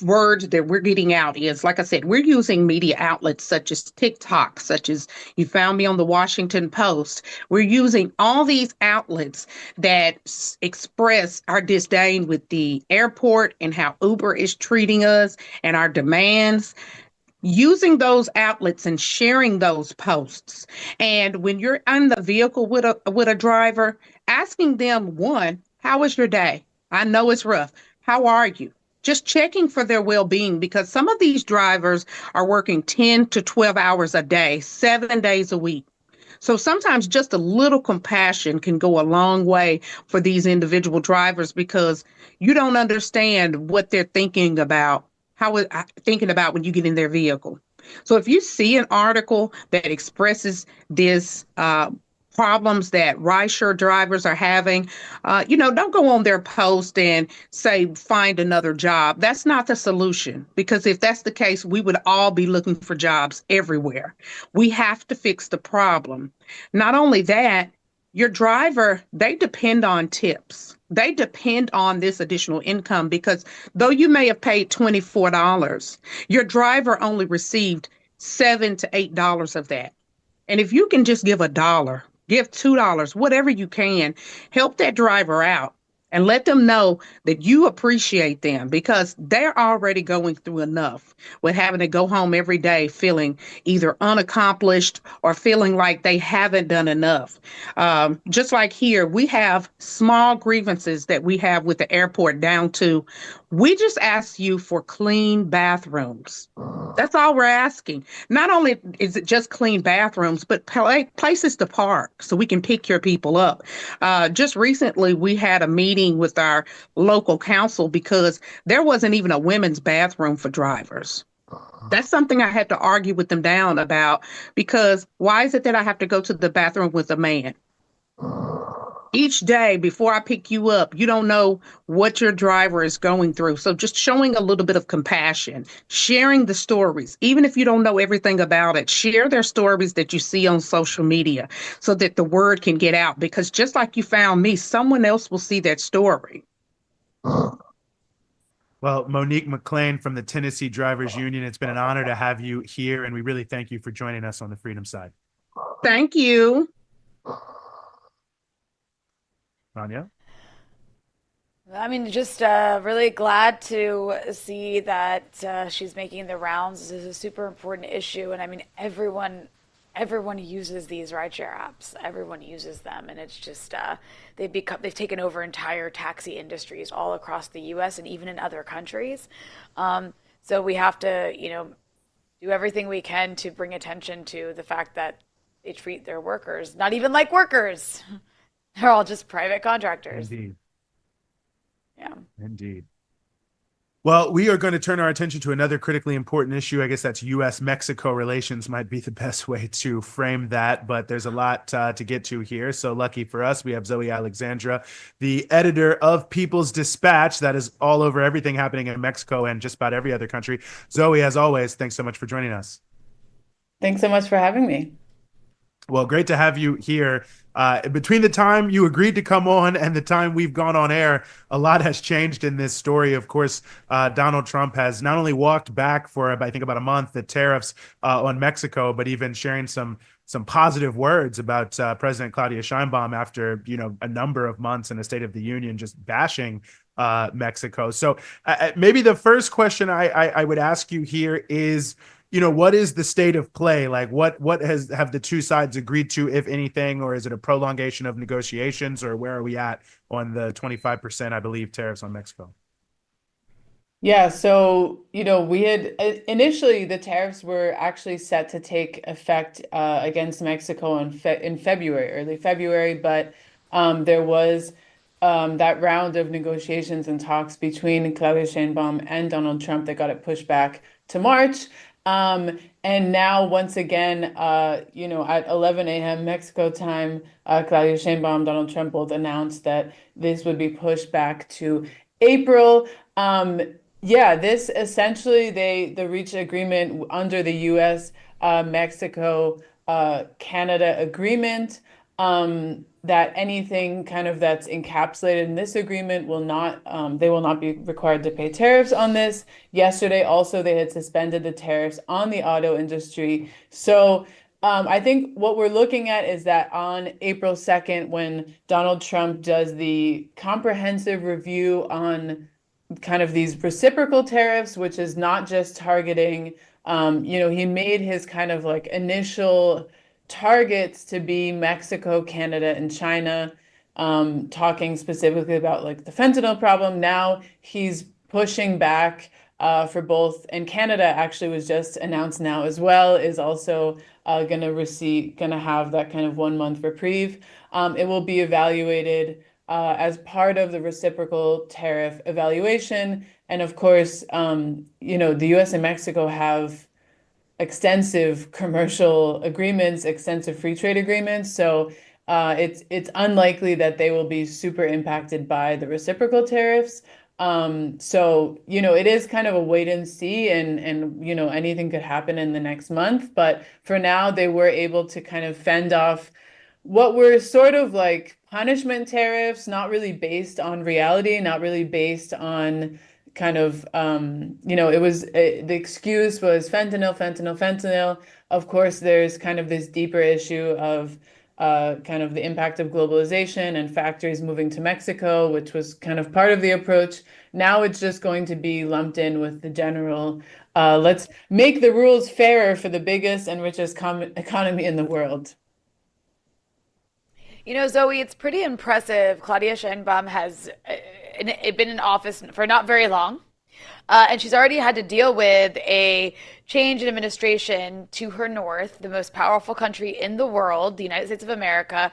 words that we're getting out is, like I said, we're using media outlets such as TikTok, such as you found me on the Washington Post. We're using all these outlets that express our disdain with the airport and how Uber is treating us and our demands, using those outlets and sharing those posts. And when you're in the vehicle with a driver, asking them, one, how was your day? I know it's rough. How are you? Just checking for their well-being, because some of these drivers are working 10 to 12 hours a day, 7 days a week. So sometimes just a little compassion can go a long way for these individual drivers, because you don't understand what they're thinking about, thinking about when you get in their vehicle. So if you see an article that expresses this problems that rideshare drivers are having, don't go on their post and say, find another job. That's not the solution, because if that's the case, we would all be looking for jobs everywhere. We have to fix the problem. Not only that, your driver, they depend on tips. They depend on this additional income, because though you may have paid $24, your driver only received $7 to $8 of that. And if you can just give $1, give $2, whatever you can, help that driver out and let them know that you appreciate them, because they're already going through enough with having to go home every day feeling either unaccomplished or feeling like they haven't done enough. Just like here, we have small grievances that we have with the airport, down to, we just ask you for clean bathrooms. That's all we're asking. Not only is it just clean bathrooms, but places to park so we can pick your people up. Just recently, we had a meeting with our local council because there wasn't even a women's bathroom for drivers. That's something I had to argue with them down about, because why is it that I have to go to the bathroom with a man? Each day before I pick you up, you don't know what your driver is going through. So just showing a little bit of compassion, sharing the stories, even if you don't know everything about it, share their stories that you see on social media so that the word can get out. Because just like you found me, someone else will see that story. Well, Monique McLean from the Tennessee Drivers Union, it's been an honor to have you here, and we really thank you for joining us on the Freedom Side. Thank you. Rania? I mean, just really glad to see that she's making the rounds. This is a super important issue, and I mean, everyone uses these rideshare apps. Everyone uses them, and it's just they've taken over entire taxi industries all across the U.S. and even in other countries. So we have to, do everything we can to bring attention to the fact that they treat their workers not even like workers. They're all just private contractors. Indeed. Yeah. Indeed. Well, we are going to turn our attention to another critically important issue. I guess that's U.S.-Mexico relations might be the best way to frame that, but there's a lot to get to here. So lucky for us, we have Zoe Alexandra, the editor of People's Dispatch, that is all over everything happening in Mexico and just about every other country. Zoe, as always, thanks so much for joining us. Thanks so much for having me. Well, great to have you here. Between the time you agreed to come on and the time we've gone on air, a lot has changed in this story. Of course, Donald Trump has not only walked back for, I think, about a month the tariffs on Mexico, but even sharing some positive words about President Claudia Sheinbaum after, a number of months in a State of the Union just bashing Mexico. So maybe the first question I would ask you here is, what is the state of play? Like what have the two sides agreed to, if anything, or is it a prolongation of negotiations, or where are we at on the 25%, I believe, tariffs on Mexico? Yeah, so, we had initially the tariffs were actually set to take effect against Mexico in February, early February, but there was that round of negotiations and talks between Claudia Sheinbaum and Donald Trump that got it pushed back to March. And now, once again, at 11 a.m. Mexico time, Claudia Sheinbaum, Donald Trump both announced that this would be pushed back to April. This essentially, they reached an agreement under the U.S. Mexico Canada agreement that anything kind of that's encapsulated in this agreement will not, they will not be required to pay tariffs on this. Yesterday, also, they had suspended the tariffs on the auto industry. So I think what we're looking at is that on April 2nd, when Donald Trump does the comprehensive review on kind of these reciprocal tariffs, which is not just targeting, he made his kind of like initial targets to be Mexico, Canada, and China, talking specifically about like the fentanyl problem. Now he's pushing back for both, and Canada actually was just announced now as well, is also gonna have that kind of 1 month reprieve. It will be evaluated as part of the reciprocal tariff evaluation. And of course, the US and Mexico have extensive commercial agreements, extensive free trade agreements. So it's unlikely that they will be super impacted by the reciprocal tariffs. It is kind of a wait and see, and anything could happen in the next month. But for now, they were able to kind of fend off what were sort of like punishment tariffs, not really based on reality, not really based on kind of, it was, the excuse was fentanyl. Of course, there's kind of this deeper issue of kind of the impact of globalization and factories moving to Mexico, which was kind of part of the approach. Now it's just going to be lumped in with the general, let's make the rules fairer for the biggest and richest economy in the world. Zoe, it's pretty impressive. Claudia Sheinbaum has been in office for not very long. And she's already had to deal with a change in administration to her north, the most powerful country in the world, the United States of America,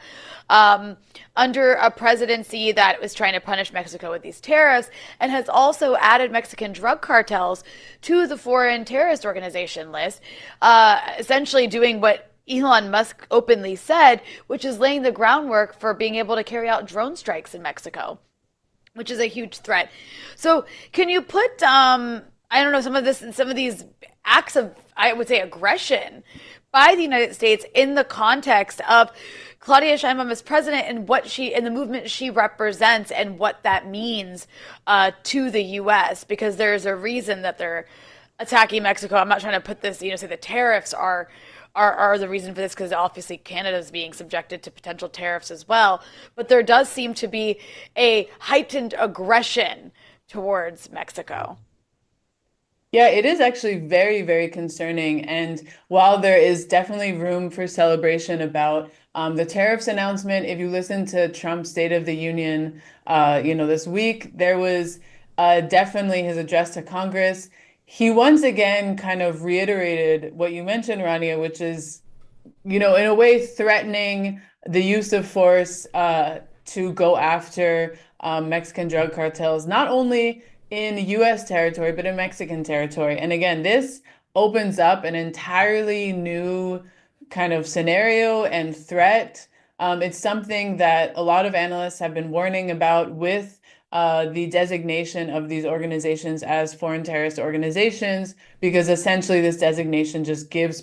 under a presidency that was trying to punish Mexico with these tariffs, and has also added Mexican drug cartels to the foreign terrorist organization list, essentially doing what Elon Musk openly said, which is laying the groundwork for being able to carry out drone strikes in Mexico, which is a huge threat. So can you put, some of these acts of, I would say, aggression by the United States in the context of Claudia Sheinbaum as president and and the movement she represents and what that means to the U.S., because there's a reason that they're attacking Mexico. I'm not trying to put this, say the tariffs are the reason for this, because obviously Canada is being subjected to potential tariffs as well. But there does seem to be a heightened aggression towards Mexico. Yeah, it is actually very, very concerning. And while there is definitely room for celebration about the tariffs announcement, if you listen to Trump's State of the Union, this week, there was definitely his address to Congress. He once again kind of reiterated what you mentioned, Rania, which is, in a way threatening the use of force to go after Mexican drug cartels, not only in US territory, but in Mexican territory. And again, this opens up an entirely new kind of scenario and threat. It's something that a lot of analysts have been warning about with the designation of these organizations as foreign terrorist organizations, because essentially this designation just gives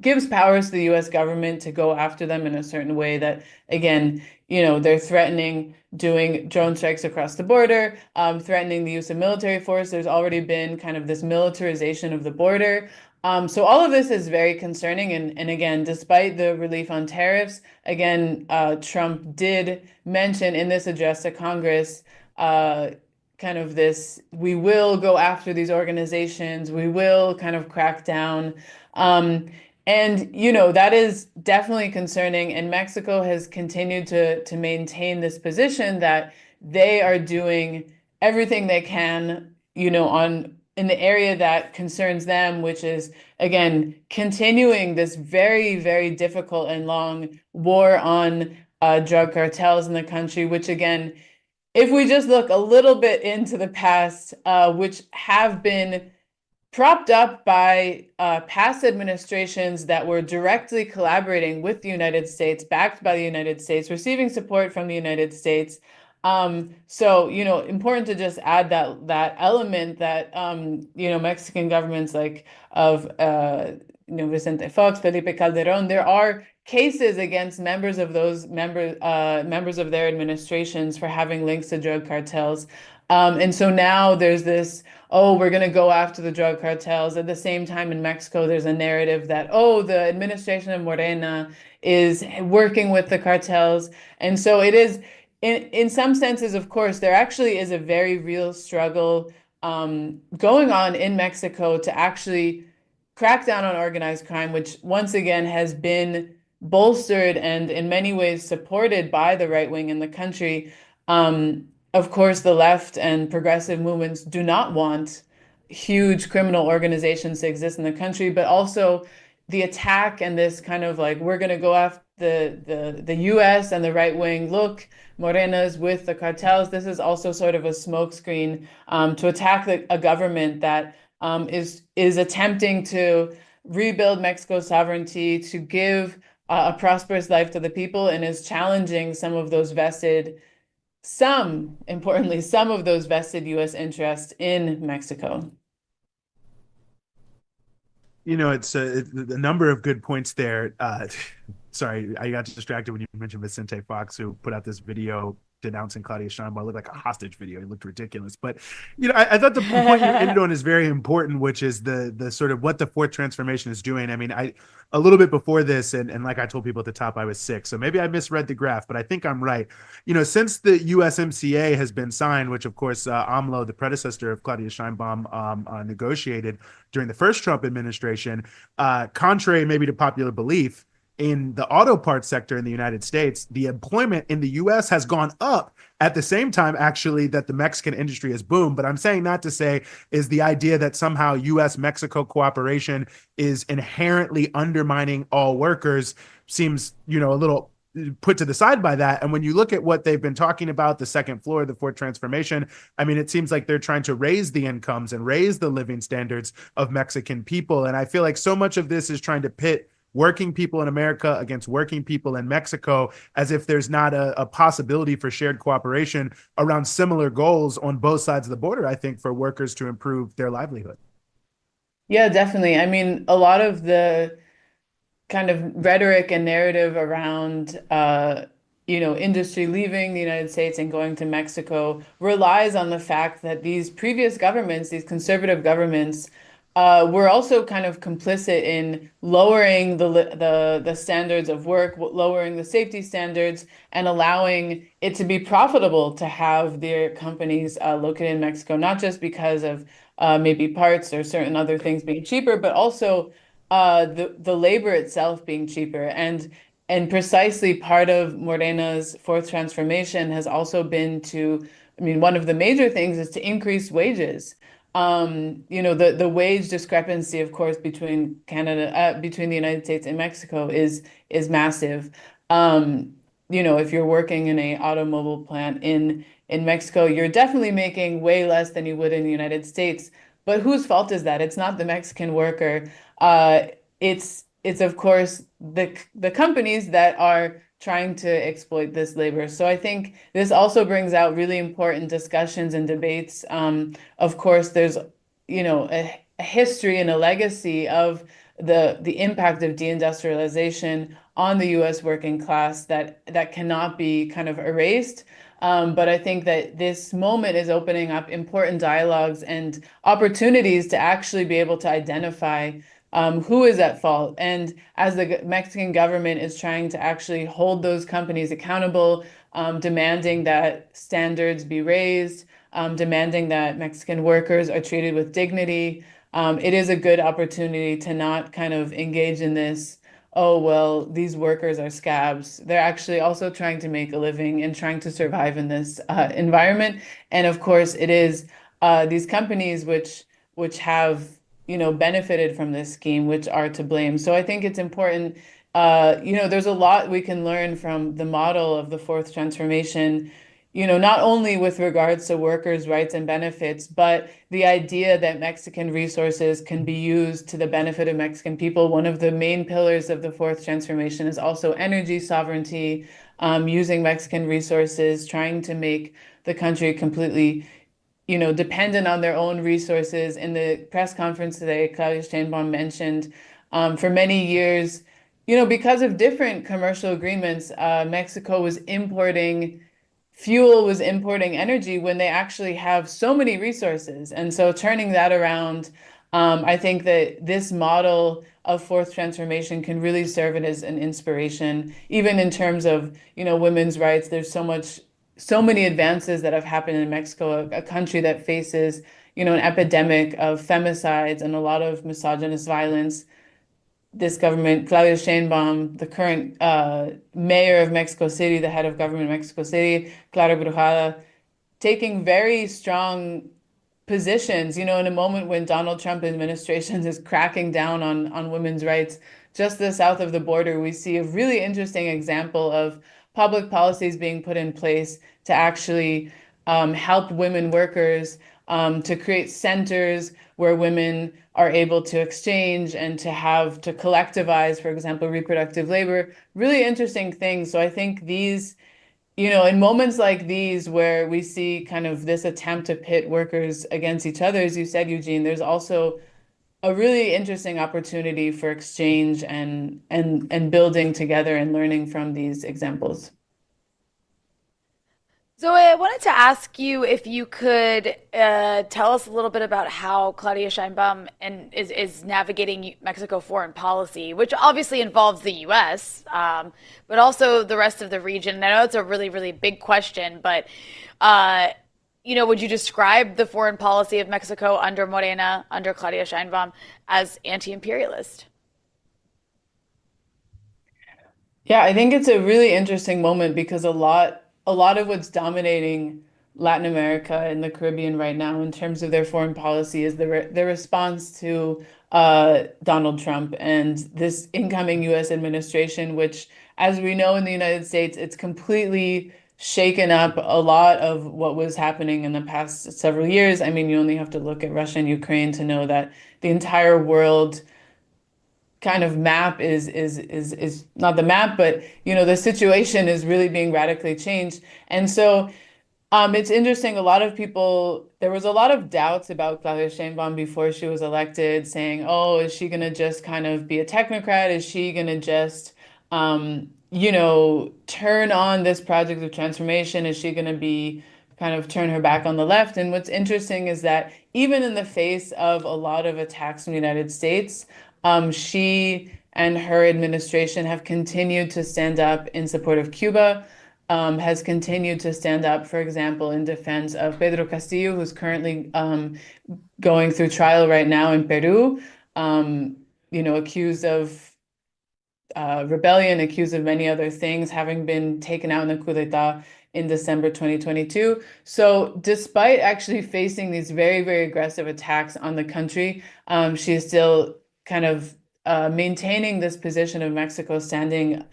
gives powers to the US government to go after them in a certain way that, again, they're threatening doing drone strikes across the border, threatening the use of military force. There's already been kind of this militarization of the border. So all of this is very concerning. And again, despite the relief on tariffs, again, Trump did mention in this address to Congress, kind of this, we will go after these organizations, we will kind of crack down. And that is definitely concerning. And Mexico has continued to maintain this position that they are doing everything they can, in the area that concerns them, which is, again, continuing this very, very difficult and long war on drug cartels in the country, which, again, if we just look a little bit into the past, which have been propped up by past administrations that were directly collaborating with the United States, backed by the United States, receiving support from the United States. So, important to just add that element that, Mexican governments like of, Vicente Fox, Felipe Calderon, there are cases against members of those members of their administrations for having links to drug cartels. And so now there's this, oh, we're going to go after the drug cartels. At the same time, in Mexico, there's a narrative that, oh, the administration of Morena is working with the cartels. And so it is, in some senses, of course, there actually is a very real struggle going on in Mexico to actually crack down on organized crime, which once again has been bolstered and in many ways supported by the right wing in the country. Of course, the left and progressive movements do not want huge criminal organizations to exist in the country, but also the attack and this kind of like, we're going to go after the US and the right wing. Look, Morena's with the cartels. This is also sort of a smokescreen to attack a government that is attempting to rebuild Mexico's sovereignty, to give a prosperous life to the people, and is challenging importantly, some of those vested US interests in Mexico. It's a number of good points there. Sorry, I got distracted when you mentioned Vicente Fox, who put out this video denouncing Claudia Sheinbaum. It looked like a hostage video. It looked ridiculous. But, I thought the point you ended on is very important, which is the sort of what the fourth transformation is doing. I mean, a little bit before this, and like I told people at the top, I was sick. So maybe I misread the graph, but I think I'm right. Since the USMCA has been signed, which of course AMLO, the predecessor of Claudia Sheinbaum, negotiated during the first Trump administration, contrary maybe to popular belief, in the auto parts sector in the United States, the employment in the US has gone up at the same time, actually, that the Mexican industry has boomed. But I'm saying not to say is the idea that somehow US-Mexico cooperation is inherently undermining all workers seems, a little put to the side by that. And when you look at what they've been talking about, the second floor, the fourth transformation, I mean, it seems like they're trying to raise the incomes and raise the living standards of Mexican people. And I feel like so much of this is trying to pit working people in America against working people in Mexico, as if there's not a possibility for shared cooperation around similar goals on both sides of the border, I think, for workers to improve their livelihood. Yeah, definitely. I mean, a lot of the kind of rhetoric and narrative around, industry leaving the United States and going to Mexico relies on the fact that these previous governments, these conservative governments, we're also kind of complicit in lowering the standards of work, lowering the safety standards, and allowing it to be profitable to have their companies located in Mexico, not just because of maybe parts or certain other things being cheaper, but also the labor itself being cheaper. And precisely part of Morena's fourth transformation has also been one of the major things is to increase wages. The wage discrepancy, of course, between the United States and Mexico is massive. if you're working in a automobile plant in Mexico, you're definitely making way less than you would in the United States. But whose fault is that? It's not the Mexican worker. It's of course the companies that are trying to exploit this labor. So I think this also brings out really important discussions and debates. Of course, there's a history and a legacy of the impact of deindustrialization on the U.S. working class that cannot be kind of erased. But I think that this moment is opening up important dialogues and opportunities to actually be able to identify who is at fault. And as the Mexican government is trying to actually hold those companies accountable, demanding that standards be raised, demanding that Mexican workers are treated with dignity, it is a good opportunity to not kind of engage in this, oh, well, these workers are scabs. They're actually also trying to make a living and trying to survive in this environment. And of course, it is these companies which have benefited from this scheme, which are to blame. So I think it's important. There's a lot we can learn from the model of the fourth transformation, not only with regards to workers' rights and benefits, but the idea that Mexican resources can be used to the benefit of Mexican people. One of the main pillars of the fourth transformation is also energy sovereignty, using Mexican resources, trying to make the country completely dependent on their own resources. In the press conference today, Claudia Sheinbaum mentioned for many years, because of different commercial agreements, Mexico was importing energy when they actually have so many resources. And so turning that around, I think that this model of fourth transformation can really serve it as an inspiration, even in terms of, women's rights. There's so many advances that have happened in Mexico, a country that faces, an epidemic of femicides and a lot of misogynist violence. This government, Claudia Sheinbaum, the current mayor of Mexico City, the head of government of Mexico City, Clara Brujada, taking very strong positions, in a moment when Donald Trump administration is cracking down on women's rights. Just the south of the border, we see a really interesting example of public policies being put in place to actually help women workers, to create centers where women are able to exchange and to collectivize, for example, reproductive labor. Really interesting things. So I think these, in moments like these where we see kind of this attempt to pit workers against each other, as you said, Eugene, there's also a really interesting opportunity for exchange and building together and learning from these examples. Zoe, I wanted to ask you if you could tell us a little bit about how Claudia Sheinbaum is navigating Mexico foreign policy, which obviously involves the U.S., but also the rest of the region. And I know it's a really, really big question, but would you describe the foreign policy of Mexico under Morena, under Claudia Sheinbaum, as anti-imperialist? Yeah, I think it's a really interesting moment because a lot of what's dominating Latin America and the Caribbean right now in terms of their foreign policy is the response to Donald Trump and this incoming U.S. administration, which, as we know in the United States, it's completely shaken up a lot of what was happening in the past several years. I mean, you only have to look at Russia and Ukraine to know that the entire world kind of map is not the map, but the situation is really being radically changed. And so it's interesting. There was a lot of doubts about Claudia Sheinbaum before she was elected, saying, oh, is she going to just kind of be a technocrat? Is she going to just, turn on this project of transformation? Is she going to be kind of turn her back on the left? And what's interesting is that even in the face of a lot of attacks from the United States, she and her administration have continued to stand up in support of Cuba, has continued to stand up, for example, in defense of Pedro Castillo, who's currently going through trial right now in Peru, accused of rebellion, accused of many other things, having been taken out in the coup d'etat in December 2022. So despite actually facing these very, very aggressive attacks on the country, she is still kind of maintaining this position of Mexico standing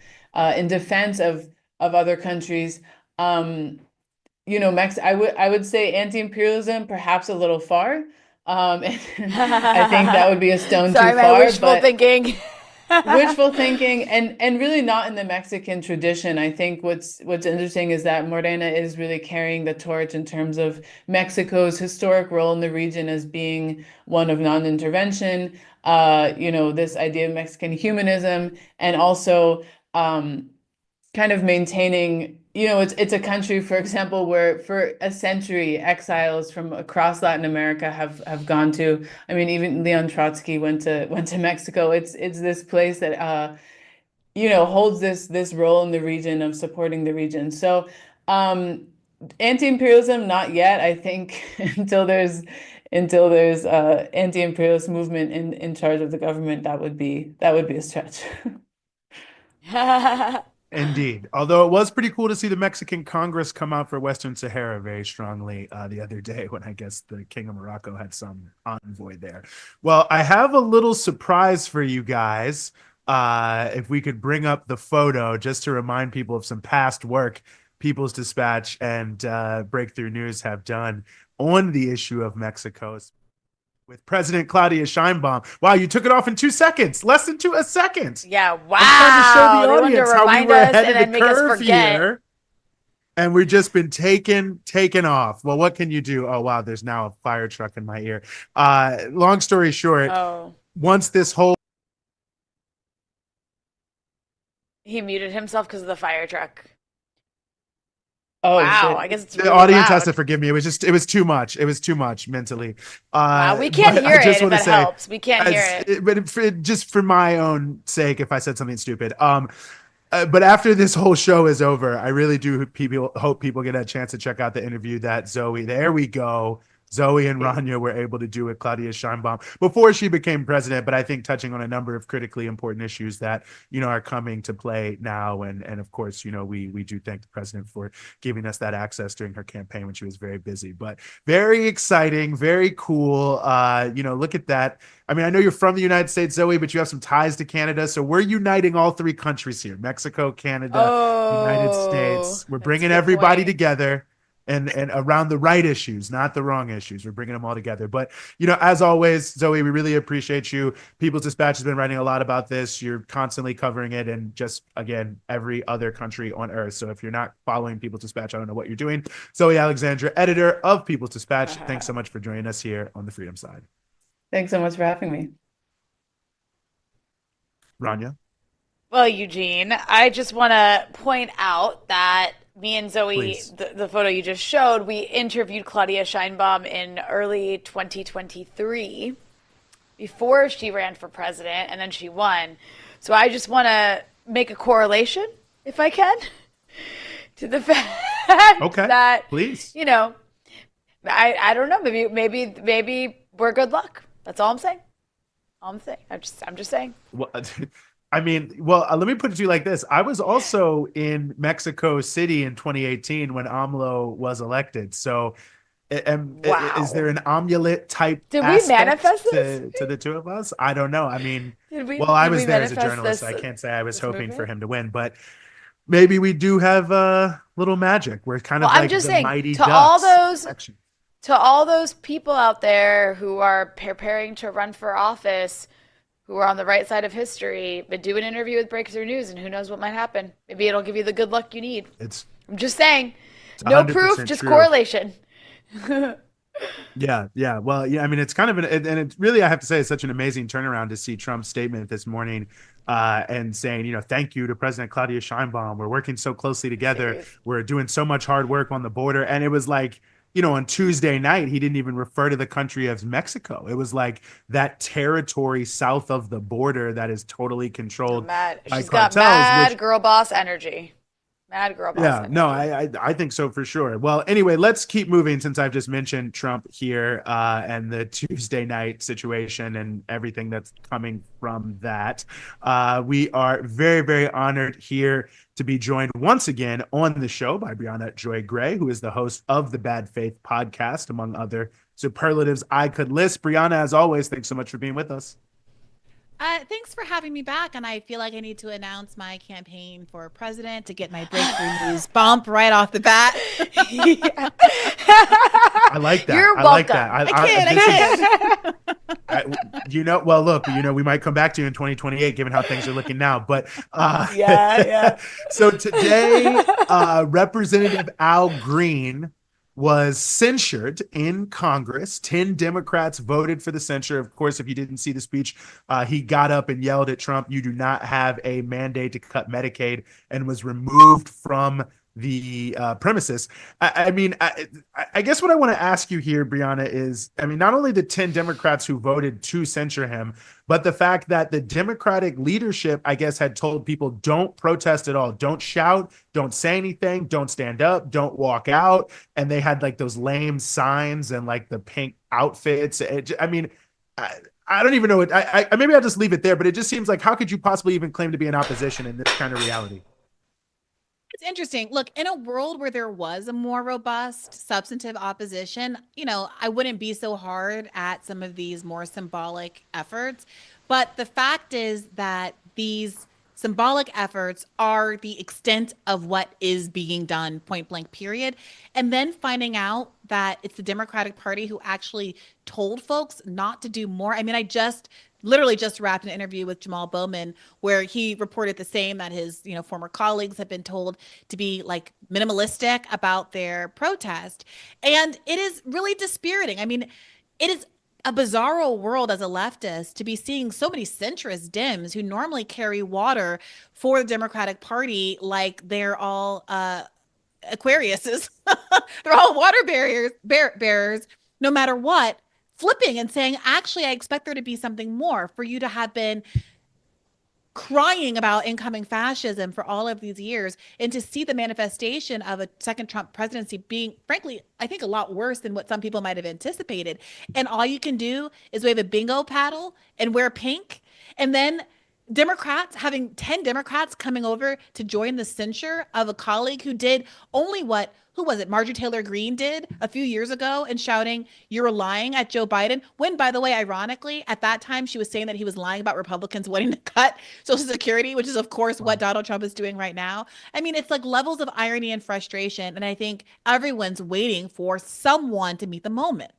in defense of other countries. I would say anti-imperialism, perhaps a little far. And I think that would be a stone Sorry, too my far, wishful but thinking. wishful thinking and really not in the Mexican tradition. I think what's interesting is that Morena is really carrying the torch in terms of Mexico's historic role in the region as being one of non-intervention, this idea of Mexican humanism, and also kind of maintaining, it's a country, for example, where for a century exiles from across Latin America have gone to. I mean, even Leon Trotsky went to Mexico. It's this place that holds this role in the region of supporting the region. So anti-imperialism, not yet. I think until there's anti-imperialist movement in charge of the government, that would be a stretch. Indeed. Although it was pretty cool to see the Mexican Congress come out for Western Sahara very strongly the other day when I guess the King of Morocco had some envoy there. Well, I have a little surprise for you guys. If we could bring up the photo just to remind people of some past work People's Dispatch and Breakthrough News have done on the issue of Mexico with President Claudia Sheinbaum. Wow, you took it off in 2 seconds, less than a second. Yeah, wow. I'm trying to show the audience how we were ahead of the make us curve forget. here. And we've just been taken off. Well, what can you do? Oh, wow, there's now a fire truck in my ear. Long story short, once this whole... He muted himself because of the fire truck. Oh, wow, shit. I guess it's the really audience loud. has to forgive me. It was too much. It was too much mentally. Wow, we can't hear it if that helps. We can't hear it. But just for my own sake, if I said something stupid. But after this whole show is over, I really do hope people get a chance to check out the interview that Zoe and Rania were able to do with Claudia Sheinbaum before she became president, but I think touching on a number of critically important issues that, are coming to play now. And of course, we do thank the president for giving us that access during her campaign when she was very busy, but very exciting, very cool. Look at that. I mean, I know you're from the United States, Zoe, but you have some ties to Canada. So we're uniting all three countries here, Mexico, Canada, United States. We're bringing everybody together. And around the right issues, not the wrong issues. We're bringing them all together. But, as always, Zoe, we really appreciate you. People's Dispatch has been writing a lot about this. You're constantly covering it and just, again, every other country on earth. So if you're not following People's Dispatch, I don't know what you're doing. Zoe Alexandra, editor of People's Dispatch, thanks so much for joining us here on the Freedom Side. Thanks so much for having me. Rania? Well, Eugene, I just want to point out that me and Zoe, the photo you just showed, we interviewed Claudia Sheinbaum in early 2023 before she ran for president, and then she won. So I just want to make a correlation, if I can, to the fact that, please. I don't know, maybe we're good luck. That's all I'm saying. I'm just saying. Well, I mean, let me put it to you like this. I was also in Mexico City in 2018 when AMLO was elected. So is there an amulet type Did we manifest to the two of us? I don't know. I mean, I was there as a journalist. I can't say I was hoping for him to win, but maybe we do have a little magic. We're kind of like the mighty ducks. To all those people out there who are preparing to run for office, who are on the right side of history, but do an interview with Breakthrough News, and who knows what might happen. Maybe it'll give you the good luck you need. I'm just saying. No proof, just true. Correlation. Yeah. Well, yeah, I mean, it's kind of and it's really, I have to say, it's such an amazing turnaround to see Trump's statement this morning and saying, thank you to President Claudia Sheinbaum. We're working so closely together. Seriously. We're doing so much hard work on the border. And it was like, on Tuesday night, he didn't even refer to the country as Mexico. It was like that territory south of the border that is totally controlled by She's cartels. Got mad girl boss energy. Mad girl boss energy. No, I think so for sure. Well, anyway, let's keep moving since I've just mentioned Trump here and the Tuesday night situation and everything that's coming from that. We are very, very honored here to be joined once again on the show by Briahna Joy Gray, who is the host of the Bad Faith podcast, among other superlatives I could list. Briahna, as always, thanks so much for being with us. Thanks for having me back. And I feel like I need to announce my campaign for president to get my breakthrough news bump right off the bat. I like that. You're I like that. welcome. I Well, look, we might come back to you in 2028, given how things are looking now. But Yeah. so today, Representative Al Green was censured in Congress. 10 Democrats voted for the censure. Of course, if you didn't see the speech, he got up and yelled at Trump, "You do not have a mandate to cut Medicaid," and was removed from the premises. I guess what I want to ask you here, Briahna, is, not only the 10 Democrats who voted to censure him, but the fact that the Democratic leadership, I guess, had told people, don't protest at all, don't shout, don't say anything, don't stand up, don't walk out. And they had like those lame signs and like the pink outfits. I don't even know. Maybe I'll just leave it there, but it just seems like, how could you possibly even claim to be in opposition in this kind of reality? It's interesting. Look, in a world where there was a more robust substantive opposition, I wouldn't be so hard at some of these more symbolic efforts. But the fact is that these symbolic efforts are the extent of what is being done, point blank, period. And then finding out that it's the Democratic Party who actually told folks not to do more. I literally just wrapped an interview with Jamal Bowman where he reported the same, that his former colleagues have been told to be like minimalistic about their protest. And it is really dispiriting. It is a bizarro world as a leftist to be seeing so many centrist Dems who normally carry water for the Democratic Party like they're all Aquariuses. They're all water bearers, no matter what, flipping and saying, actually, I expect there to be something more, for you to have been crying about incoming fascism for all of these years, and to see the manifestation of a second Trump presidency being, frankly, I think a lot worse than what some people might have anticipated. And all you can do is wave a bingo paddle and wear pink. And then having 10 Democrats coming over to join the censure of a colleague who did only what, who was it, Marjorie Taylor Greene did a few years ago, and shouting, "You're lying," at Joe Biden, when, by the way, ironically, at that time, she was saying that he was lying about Republicans wanting to cut Social Security, which is, of course, what Donald Trump is doing right now. It's like levels of irony and frustration, and I think everyone's waiting for someone to meet the moment.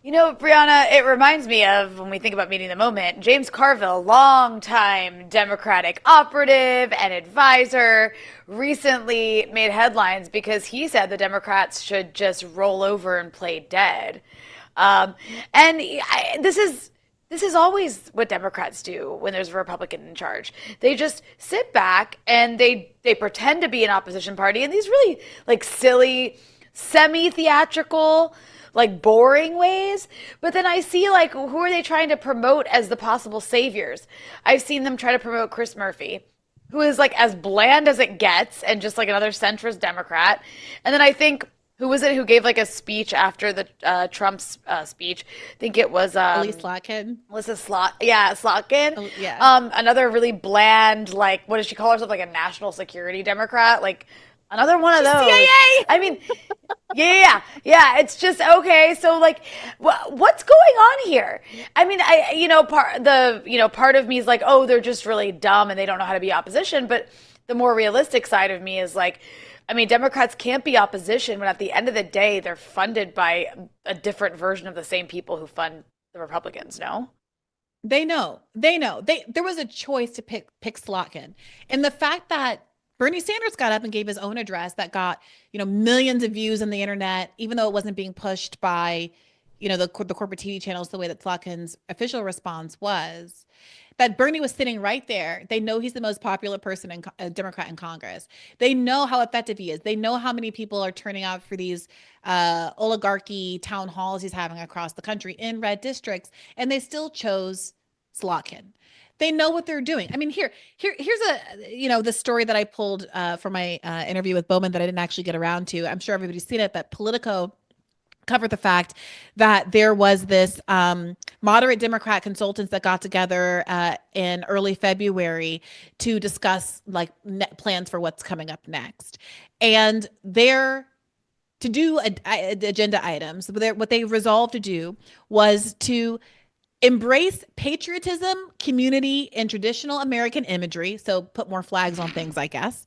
Briahna, it reminds me of, when we think about meeting the moment, James Carville, longtime Democratic operative and advisor, recently made headlines because he said the Democrats should just roll over and play dead. This is always what Democrats do when there's a Republican in charge. They just sit back and they pretend to be an opposition party in these really like silly, semi-theatrical, like boring ways. But then I see like, who are they trying to promote as the possible saviors? I've seen them try to promote Chris Murphy, who is like as bland as it gets and just like another centrist Democrat. And then I think, who was it who gave like a speech after the Trump's speech? I think it was Elise Slotkin. Slotkin. Oh, yeah. Another really bland, like, what does she call herself? Like a national security Democrat? Like another one of those. CIA. Yeah. It's just, okay. So like, what's going on here? Part of me is like, oh, they're just really dumb and they don't know how to be opposition. But the more realistic side of me is like, Democrats can't be opposition when at the end of the day, they're funded by a different version of the same people who fund the Republicans, no? They know. There was a choice to pick Slotkin. And the fact that Bernie Sanders got up and gave his own address that got, millions of views on the internet, even though it wasn't being pushed by, the corporate TV channels the way that Slotkin's official response was. That Bernie was sitting right there. They know he's the most popular person Democrat in Congress. They know how effective he is. They know how many people are turning out for these oligarchy town halls he's having across the country in red districts, and they still chose Slotkin. They know what they're doing. Here's the story that I pulled from my interview with Bowman that I didn't actually get around to. I'm sure everybody's seen it, but Politico covered the fact that there was this moderate Democrat consultants that got together in early February to discuss like plans for what's coming up next. And they're to do agenda items. What they resolved to do was to embrace patriotism, community, and traditional American imagery. So put more flags on things, I guess.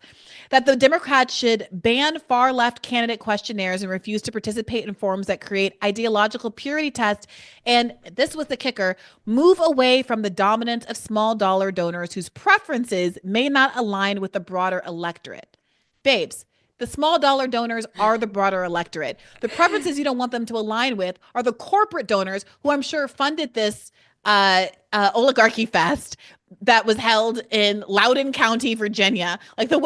That the Democrats should ban far left candidate questionnaires and refuse to participate in forums that create ideological purity tests. And this was the kicker, move away from the dominance of small dollar donors whose preferences may not align with the broader electorate. Babes, the small dollar donors are the broader electorate. The preferences you don't want them to align with are the corporate donors who I'm sure funded this oligarchy fest that was held in Loudoun County, Virginia, like the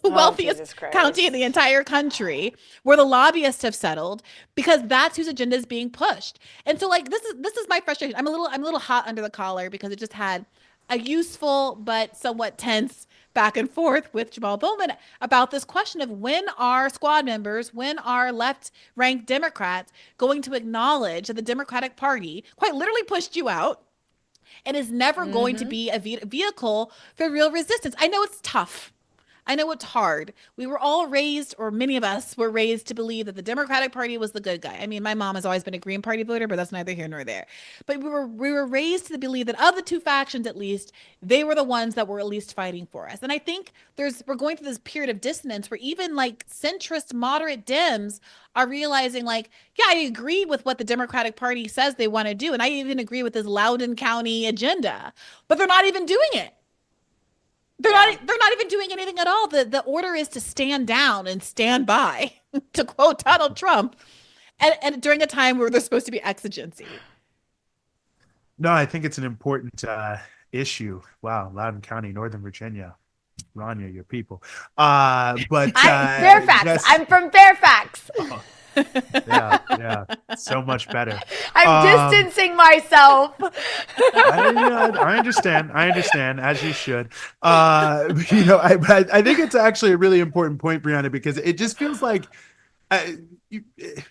wealthiest county in the entire country, where the lobbyists have settled, because that's whose agenda is being pushed. And so, like, this is my frustration. I'm a little hot under the collar because it just had a useful but somewhat tense back and forth with Jamal Bowman about this question of when are squad members, when are left-ranked Democrats going to acknowledge that the Democratic Party quite literally pushed you out and is never going to be a vehicle for real resistance. I know it's tough. I know it's hard. We were all raised, or many of us were raised, to believe that the Democratic Party was the good guy. I mean, my mom has always been a Green Party voter, but that's neither here nor there. But we were raised to believe that of the two factions, at least, they were the ones that were at least fighting for us. And I think we're going through this period of dissonance where even like centrist, moderate Dems are realizing, like, yeah, I agree with what the Democratic Party says they want to do, and I even agree with this Loudoun County agenda, but they're not even doing it. They're not even doing anything at all. The order is to stand down and stand by, to quote Donald Trump, and during a time where there's supposed to be exigency. No, I think it's an important issue. Wow, Loudoun County, Northern Virginia. Rania, your people. Fairfax. I'm from Fairfax. Oh, yeah, so much better. I'm distancing myself. I understand, as you should. I think it's actually a really important point, Briahna, because it just feels like everything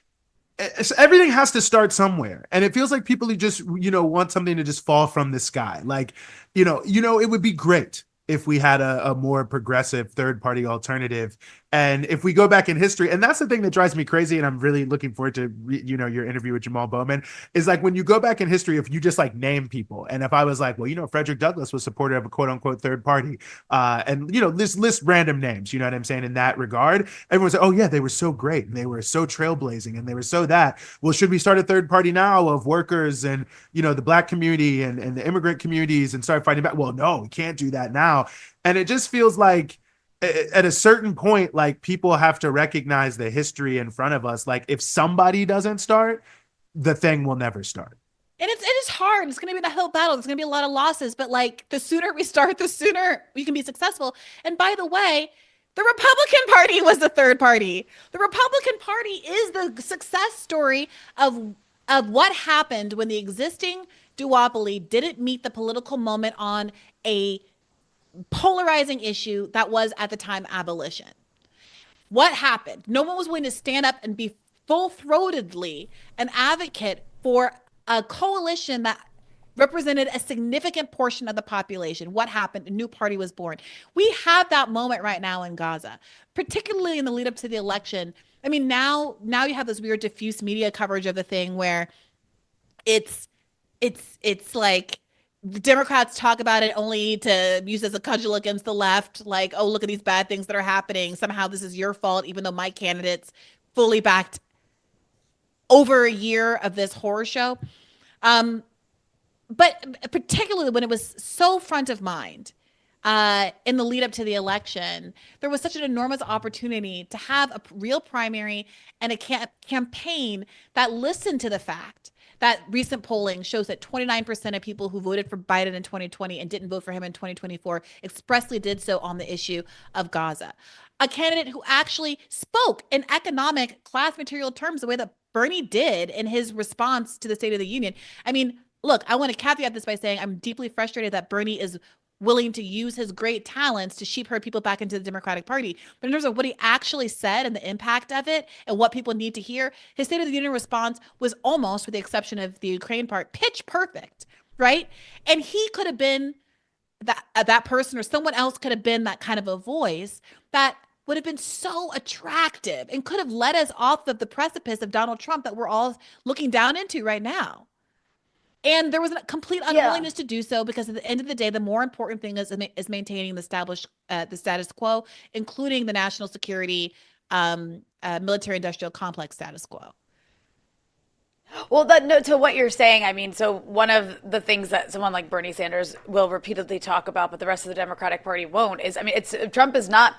has to start somewhere, and it feels like people who just want something to just fall from the sky. Like, it would be great if we had a more progressive third-party alternative. And if we go back in history, and that's the thing that drives me crazy, and I'm really looking forward to, your interview with Jamal Bowman, is like when you go back in history, if you just like name people, and if I was like, well, Frederick Douglass was supporter of a quote-unquote third party, and, list random names, you know what I'm saying, in that regard, everyone's like, oh yeah, they were so great, and they were so trailblazing, and they were so that. Well, should we start a third party now of workers and, the Black community and the immigrant communities and start fighting back? Well, no, we can't do that now. And it just feels like at a certain point, like, people have to recognize the history in front of us. Like, if somebody doesn't start, the thing will never start. And it is hard. It's going to be an uphill battle. There's going to be a lot of losses, but like, the sooner we start, the sooner we can be successful. And by the way, the Republican Party was the third party. The Republican Party is the success story of what happened when the existing duopoly didn't meet the political moment on a polarizing issue that was at the time abolition. What happened? No one was willing to stand up and be full-throatedly an advocate for a coalition that represented a significant portion of the population. What happened? A new party was born. We have that moment right now in Gaza, particularly in the lead up to the election. I mean, now you have this weird diffuse media coverage of the thing where it's like the Democrats talk about it only to use as a cudgel against the left. Like, oh, look at these bad things that are happening. Somehow this is your fault, even though my candidates fully backed over a year of this horror show. But particularly when it was so front of mind in the lead up to the election, there was such an enormous opportunity to have a real primary and a campaign that listened to the fact that recent polling shows that 29% of people who voted for Biden in 2020 and didn't vote for him in 2024 expressly did so on the issue of Gaza. A candidate who actually spoke in economic class material terms the way that Bernie did in his response to the State of the Union. I mean, look, I want to caveat this by saying I'm deeply frustrated that Bernie is willing to use his great talents to sheep herd people back into the Democratic Party. But in terms of what he actually said and the impact of it and what people need to hear, his State of the Union response was almost, with the exception of the Ukraine part, pitch perfect, right? And he could have been that person, or someone else could have been that kind of a voice that would have been so attractive and could have led us off of the precipice of Donald Trump that we're all looking down into right now. And there was a complete unwillingness to do so, because at the end of the day, the more important thing is maintaining the status quo, including the national security, military industrial complex status quo. Well, to what you're saying, I mean, so one of the things that someone like Bernie Sanders will repeatedly talk about, but the rest of the Democratic Party won't, is, I mean, Trump is not,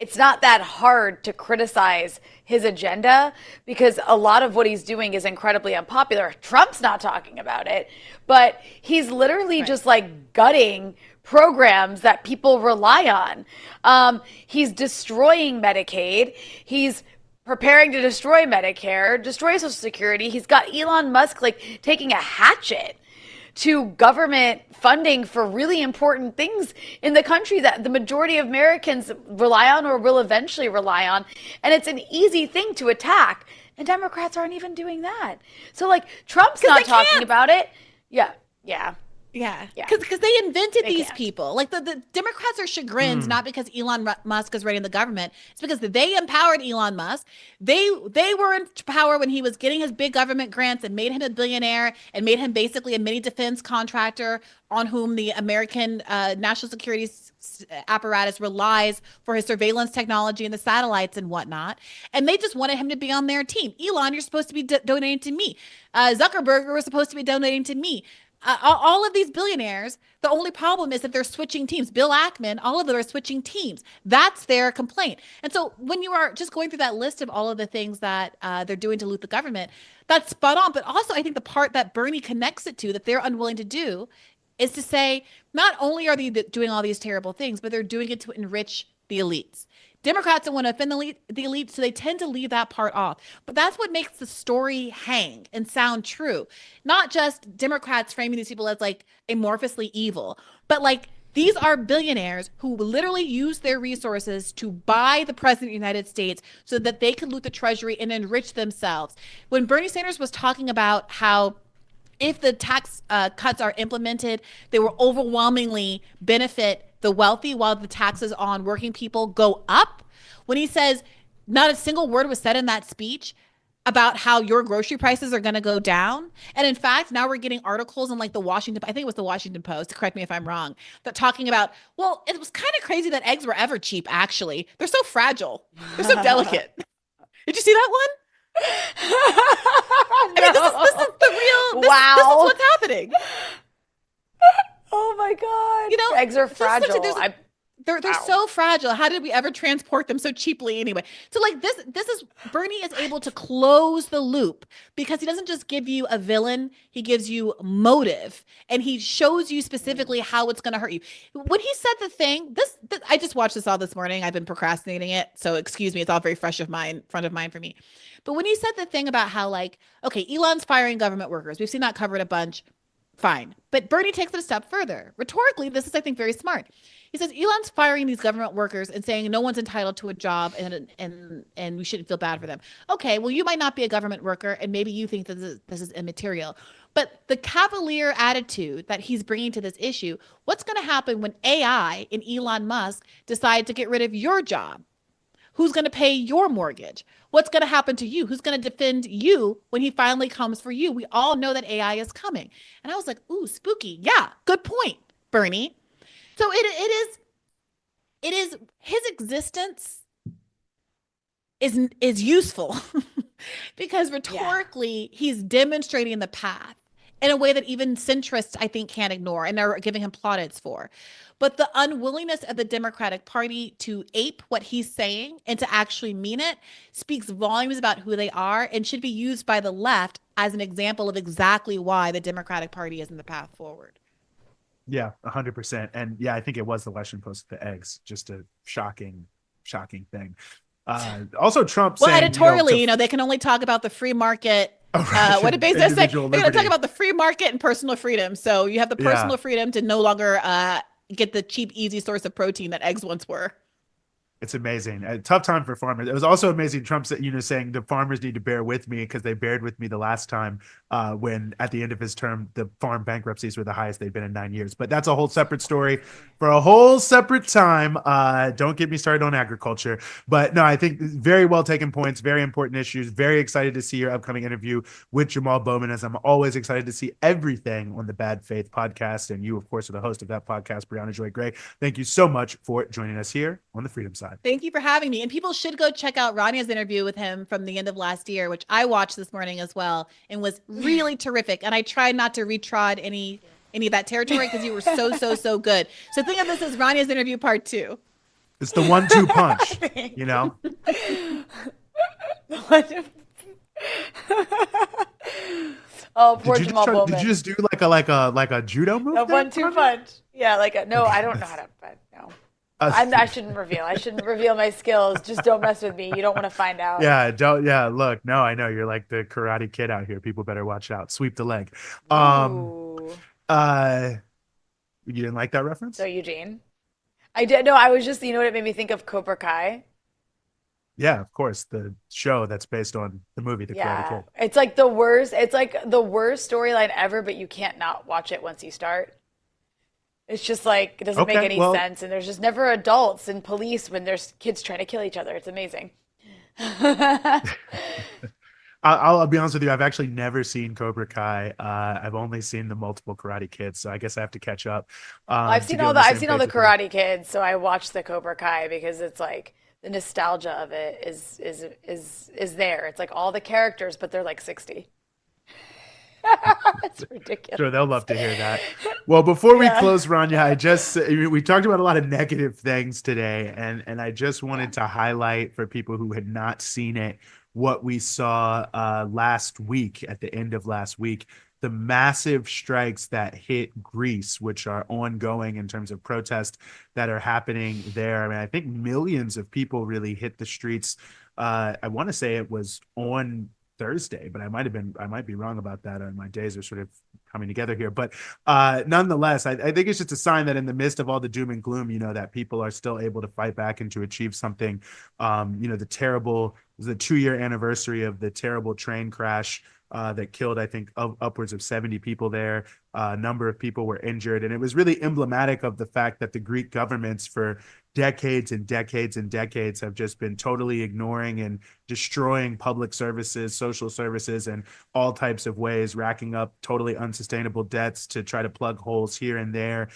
it's not that hard to criticize his agenda, because a lot of what he's doing is incredibly unpopular. Trump's not talking about it, but he's literally just like gutting programs that people rely on. He's destroying Medicaid. He's preparing to destroy Medicare, destroy Social Security. He's got Elon Musk like taking a hatchet to government funding for really important things in the country that the majority of Americans rely on or will eventually rely on. And it's an easy thing to attack. And Democrats aren't even doing that. So like Trump's not talking about it. Yeah. Because they invented these people. Like the Democrats are chagrins, not because Elon Musk is running the government. It's because they empowered Elon Musk. They were in power when he was getting his big government grants and made him a billionaire and made him basically a mini defense contractor on whom the American national security apparatus relies for his surveillance technology and the satellites and whatnot. And they just wanted him to be on their team. Elon, you're supposed to be donating to me. Zuckerberg was supposed to be donating to me. All of these billionaires, the only problem is that they're switching teams. Bill Ackman, all of them are switching teams. That's their complaint. And so when you are just going through that list of all of the things that they're doing to loot the government, that's spot on. But also I think the part that Bernie connects it to that they're unwilling to do is to say, not only are they doing all these terrible things, but they're doing it to enrich the elites. Democrats don't want to offend the elite, so they tend to leave that part off. But that's what makes the story hang and sound true. Not just Democrats framing these people as like amorphously evil, but like these are billionaires who literally use their resources to buy the president of the United States so that they can loot the treasury and enrich themselves. When Bernie Sanders was talking about how if the tax cuts are implemented, they will overwhelmingly benefit the wealthy while the taxes on working people go up. When he says not a single word was said in that speech about how your grocery prices are going to go down. And in fact, now we're getting articles in like I think it was the Washington Post, correct me if I'm wrong, that talking about, well, it was kind of crazy that eggs were ever cheap, actually. They're so fragile. They're so delicate. Did you see that one? I mean, this is the real, this is what's happening. Oh my God. You know, eggs are fragile. They're so fragile. How did we ever transport them so cheaply anyway? So like this is Bernie is able to close the loop because he doesn't just give you a villain, he gives you motive, and he shows you specifically how it's going to hurt you. When he said the thing, this I just watched this all this morning. I've been procrastinating it, so excuse me, it's all very front of mind for me. But when he said the thing about how like, okay, Elon's firing government workers, we've seen that covered a bunch. Fine. But Bernie takes it a step further. Rhetorically, this is, I think, very smart. He says Elon's firing these government workers and saying no one's entitled to a job and we shouldn't feel bad for them. Okay, well, you might not be a government worker and maybe you think that this is immaterial. But the cavalier attitude that he's bringing to this issue, what's going to happen when AI and Elon Musk decide to get rid of your job? Who's going to pay your mortgage? What's going to happen to you? Who's going to defend you when he finally comes for you? We all know that AI is coming. And I was like, ooh, spooky. Yeah, good point, Bernie. So it is his existence is useful because rhetorically he's demonstrating the path in a way that even centrists, I think, can't ignore and are giving him plaudits for. But the unwillingness of the Democratic Party to ape what he's saying and to actually mean it speaks volumes about who they are and should be used by the left as an example of exactly why the Democratic Party isn't the path forward. Yeah, 100%. And yeah, I think it was the Washington Post with the eggs. Just a shocking thing. Also, Trump saying, editorially, they can only talk about the free market. Oh, right. What did Bezos say? They're going to talk about the free market and personal freedom. So you have the personal freedom to no longer get the cheap, easy source of protein that eggs once were. It's amazing. A tough time for farmers. It was also amazing. Trump said, saying the farmers need to bear with me because they bared with me the last time when at the end of his term, the farm bankruptcies were the highest they've been in 9 years. But that's a whole separate story for a whole separate time. Don't get me started on agriculture. But no, I think very well taken points, very important issues. Very excited to see your upcoming interview with Jamal Bowman, as I'm always excited to see everything on the Bad Faith podcast. And you, of course, are the host of that podcast, Briahna Joy Gray. Thank you so much for joining us here on the Freedom Side. Thank you for having me. And people should go check out Rania's interview with him from the end of last year, which I watched this morning as well, and was really terrific. And I tried not to retrod any of that territory because you were so good. So think of this as Rania's interview part 2. It's the 1-2 punch, Oh, poor Jamal Bowman. Did you just do like a judo move? A 1-2 punch. Yeah, no, I don't know how to. No. I shouldn't reveal. I shouldn't reveal my skills. Just don't mess with me. You don't want to find out. Yeah, don't. Yeah, look. No, I know you're like the Karate Kid out here. People better watch out. Sweep the leg. Ooh. You didn't like that reference? So Eugene, I did. No, I was just. You know what it made me think of? Cobra Kai. Yeah, of course. The show that's based on the movie, The Karate Kid. It's like the worst. It's like the worst storyline ever, but you can't not watch it once you start. It's just like, it doesn't make any sense. And there's just never adults and police when there's kids trying to kill each other. It's amazing. I'll be honest with you. I've actually never seen Cobra Kai. I've only seen the multiple Karate Kids, so I guess I have to catch up. I've seen all the Karate Kids, so I watched the Cobra Kai because it's like the nostalgia of it is there. It's like all the characters, but they're like 60. It's ridiculous. Sure, they'll love to hear that. Well, before we close, Rania, we talked about a lot of negative things today, and I just wanted to highlight for people who had not seen it what we saw last week, at the end of last week, the massive strikes that hit Greece, which are ongoing in terms of protests that are happening there. I mean, I think millions of people really hit the streets. I want to say it was on Thursday, but I might be wrong about that. My days are sort of coming together here, but nonetheless, I think it's just a sign that in the midst of all the doom and gloom, that people are still able to fight back and to achieve something. The 2-year anniversary of the terrible train crash that killed, I think, upwards of 70 people there. A number of people were injured, and it was really emblematic of the fact that the Greek governments for decades and decades and decades have just been totally ignoring and destroying public services, social services, and all types of ways, racking up totally unsustainable debts to try to plug holes here and there,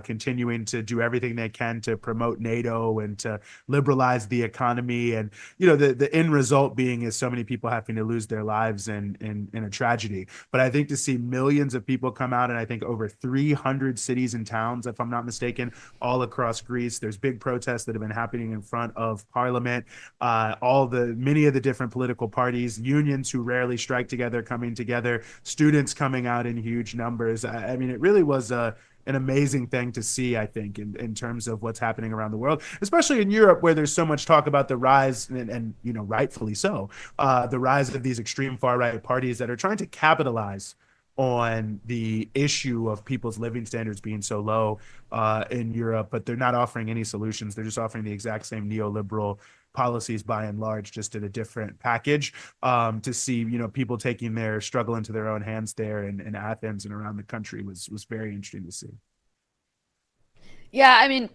continuing to do everything they can to promote NATO and to liberalize the economy. And, the end result being is so many people having to lose their lives in a tragedy. But I think to see millions of people come out, and I think over 300 cities and towns, if I'm not mistaken, all across Greece, there's big protests that have been happening in front of Parliament. Many of the different political parties, unions who rarely strike together, coming together, students coming out in huge numbers. I mean, it really was an amazing thing to see, I think, in terms of what's happening around the world, especially in Europe, where there's so much talk about the rise, and rightfully so, the rise of these extreme far-right parties that are trying to capitalize on the issue of people's living standards being so low in Europe, but they're not offering any solutions. They're just offering the exact same neoliberal policies by and large, just in a different package. To see, people taking their struggle into their own hands there in Athens and around the country was very interesting to see. Yeah, I mean,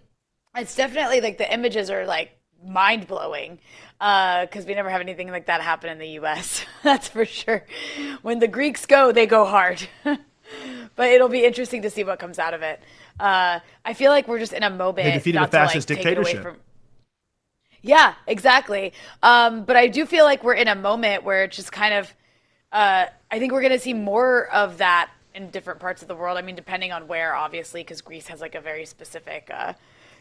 it's definitely like the images are like mind-blowing because we never have anything like that happen in the US. That's for sure. When the Greeks go, they go hard. But it'll be interesting to see what comes out of it. I feel like we're just in a moment. They defeated a fascist dictatorship. Yeah, exactly. But I do feel like we're in a moment where it's just kind of, I think we're going to see more of that in different parts of the world. I mean, depending on where, obviously, because Greece has like a very specific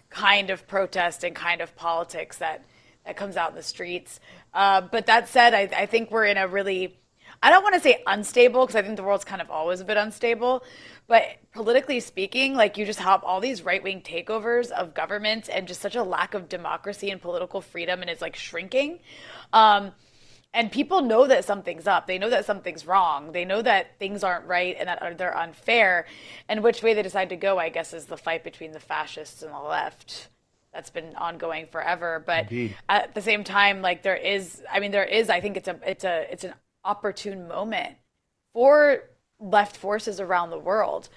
kind of protest and kind of politics that comes out in the streets. But that said, I think we're in a really, I don't want to say unstable, because I think the world's kind of always a bit unstable, but politically speaking, like you just have all these right-wing takeovers of governments and just such a lack of democracy and political freedom, and it's like shrinking. And people know that something's up. They know that something's wrong. They know that things aren't right and that they're unfair. And which way they decide to go, I guess, is the fight between the fascists and the left. that's been ongoing forever. But Indeed. at the same time, like there is, I think it's an opportune moment for left forces around the world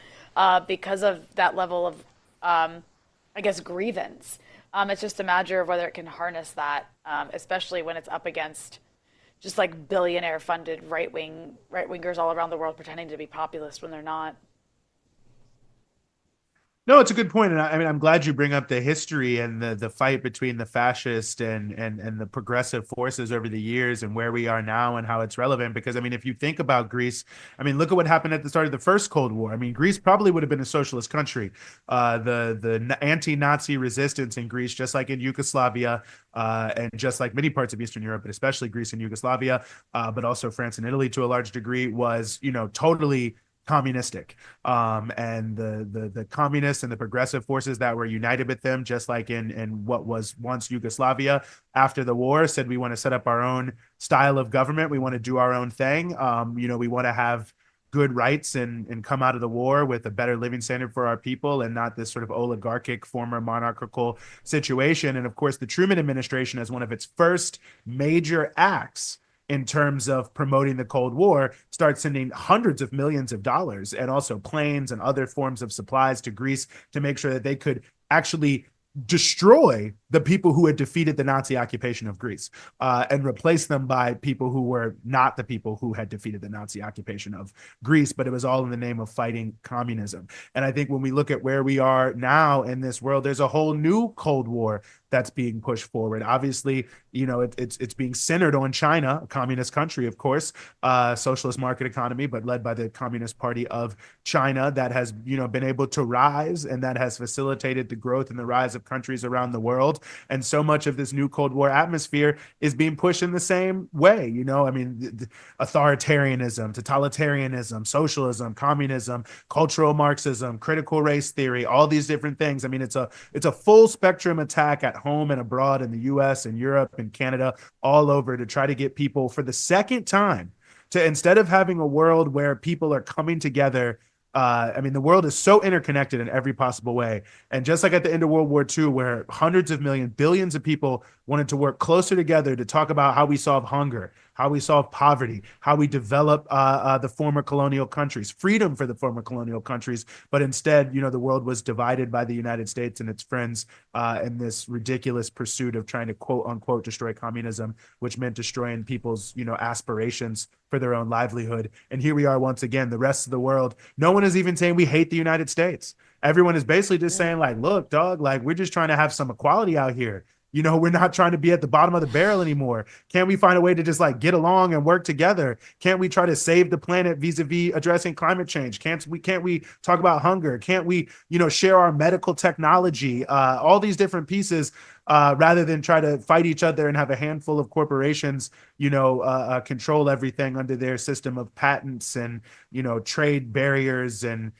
because of that level of, I guess, grievance. It's just a matter of whether it can harness that, especially when it's up against just like billionaire funded right wingers all around the world pretending to be populist when they're not. No, it's a good point. And I mean, I'm glad you bring up the history and the fight between the fascist and the progressive forces over the years and where we are now and how it's relevant. Because I mean, if you think about Greece, I mean, look at what happened at the start of the first Cold War. I mean, Greece probably would have been a socialist country. The anti-Nazi resistance in Greece, just like in Yugoslavia, and just like many parts of Eastern Europe, but especially Greece and Yugoslavia, but also France and Italy to a large degree, was, you know, totally communistic, and the communists and the progressive forces that were united with them, just like in what was once Yugoslavia, after the war, said we want to set up our own style of government, we want to do our own thing, you know, we want to have good rights and come out of the war with a better living standard for our people and not this sort of oligarchic former monarchical situation. And of course, the Truman administration, as one of its first major acts in terms of promoting the Cold War, start sending hundreds of millions of dollars and also planes and other forms of supplies to Greece to make sure that they could actually destroy the people who had defeated the Nazi occupation of Greece, and replace them by people who were not the people who had defeated the Nazi occupation of Greece, but it was all in the name of fighting communism. And I think when we look at where we are now in this world, there's a whole new Cold War that's being pushed forward. Obviously, you know, it's being centered on China, a communist country, of course, socialist market economy, but led by the Communist Party of China, that has, you know, been able to rise and that has facilitated the growth and the rise of countries around the world. And so much of this new Cold War atmosphere is being pushed in the same way. You know, I mean, authoritarianism, totalitarianism, socialism, communism, cultural Marxism, critical race theory, all these different things. I mean, it's a full spectrum attack at home and abroad in the US and Europe and Canada, all over, to try to get people for the second time to, instead of having a world where people are coming together. I mean, the world is so interconnected in every possible way. And just like at the end of World War II, where hundreds of millions, billions of people wanted to work closer together to talk about how we solve hunger, how we solve poverty, how we develop the former colonial countries, freedom for the former colonial countries. But instead, you know, the world was divided by the United States and its friends in this ridiculous pursuit of trying to quote unquote destroy communism, which meant destroying people's, you know, aspirations for their own livelihood. And here we are once again, the rest of the world. No one is even saying we hate the United States. Everyone is basically just saying, like, look, dog, like, we're just trying to have some equality out here. You know, we're not trying to be at the bottom of the barrel anymore. Can't we find a way to just like get along and work together? Can't we try to save the planet vis-a-vis addressing climate change? Can't we talk about hunger? Can't we, you know, share our medical technology? All these different pieces, rather than try to fight each other and have a handful of corporations, you know, control everything under their system of patents and, you know, trade barriers and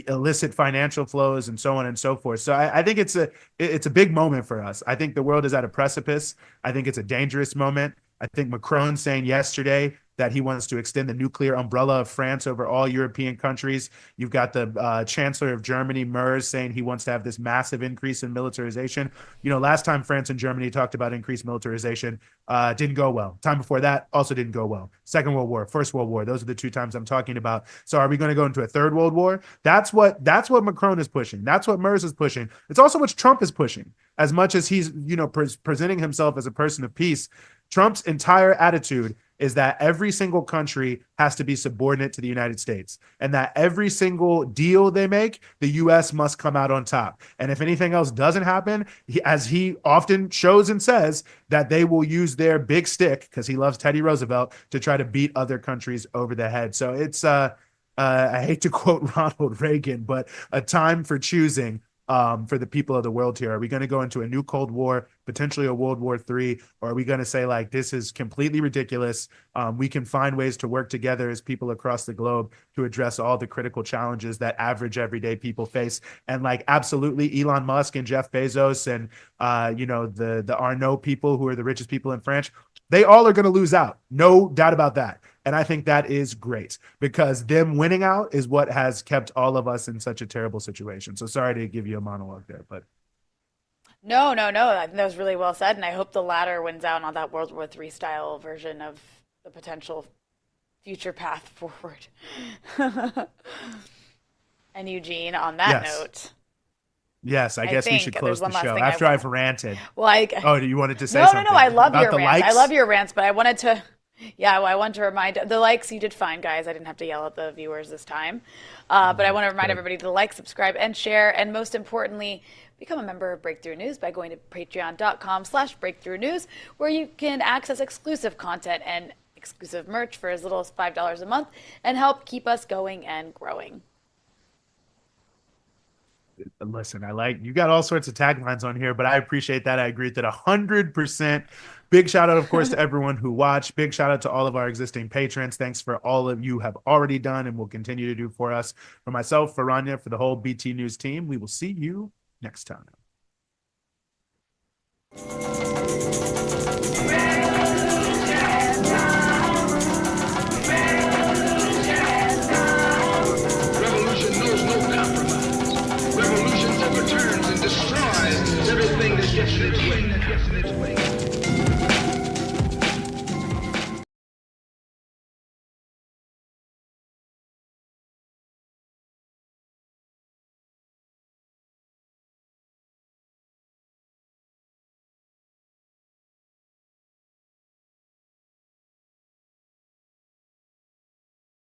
illicit financial flows and so on and so forth. So I think it's a big moment for us. I think the world is at a precipice. I think it's a dangerous moment. I think Macron saying yesterday that he wants to extend the nuclear umbrella of France over all European countries. You've got the Chancellor of Germany, Merz, saying he wants to have this massive increase in militarization. You know, last time France and Germany talked about increased militarization, didn't go well. Time before that also didn't go well. Second World War, First World War, those are the two times I'm talking about. So are we going to go into a third World War? That's what Macron is pushing. That's what Merz is pushing. It's also what Trump is pushing. As much as he's, you know, presenting himself as a person of peace, Trump's entire attitude is that every single country has to be subordinate to the United States, and that every single deal they make, the US must come out on top. And if anything else doesn't happen, as he often shows and says, that they will use their big stick, because he loves Teddy Roosevelt, to try to beat other countries over the head. So it's, I hate to quote Ronald Reagan, but a time for choosing for the people of the world here. Are we going to go into a new Cold War, potentially a World War III, or are we going to say, like, this is completely ridiculous? We can find ways to work together as people across the globe to address all the critical challenges that average everyday people face. And like, absolutely, Elon Musk and Jeff Bezos and, you know, the Arnault people, who are the richest people in France, they all are going to lose out. No doubt about that. And I think that is great, because them winning out is what has kept all of us in such a terrible situation. So sorry to give you a monologue there, but No, no, no. I think that was really well said, and I hope the latter wins out on that World War III style version of the potential future path forward. And Eugene, on that Yes. note, Yes, I guess we should think close there's the one last show thing after I I've ranted. well, I Oh, do you wanted to say no, something? no, no. I love about your the rants. I likes? love your rants, but I wanted to, yeah, well, I want to remind the likes. You did fine, guys. I didn't have to yell at the viewers this time. But I want to remind everybody to like, subscribe, and share, and most importantly, become a member of Breakthrough News by going to patreon.com/breakthrough news, where you can access exclusive content and exclusive merch for as little as $5 a month and help keep us going and growing. Listen, you got all sorts of taglines on here, but I appreciate that. I agree with that 100%. Big shout out, of course, to everyone who watched. Big shout out to all of our existing patrons. Thanks for all of you have already done and will continue to do for us. For myself, for Rania, for the whole BT News team, we will see you next time.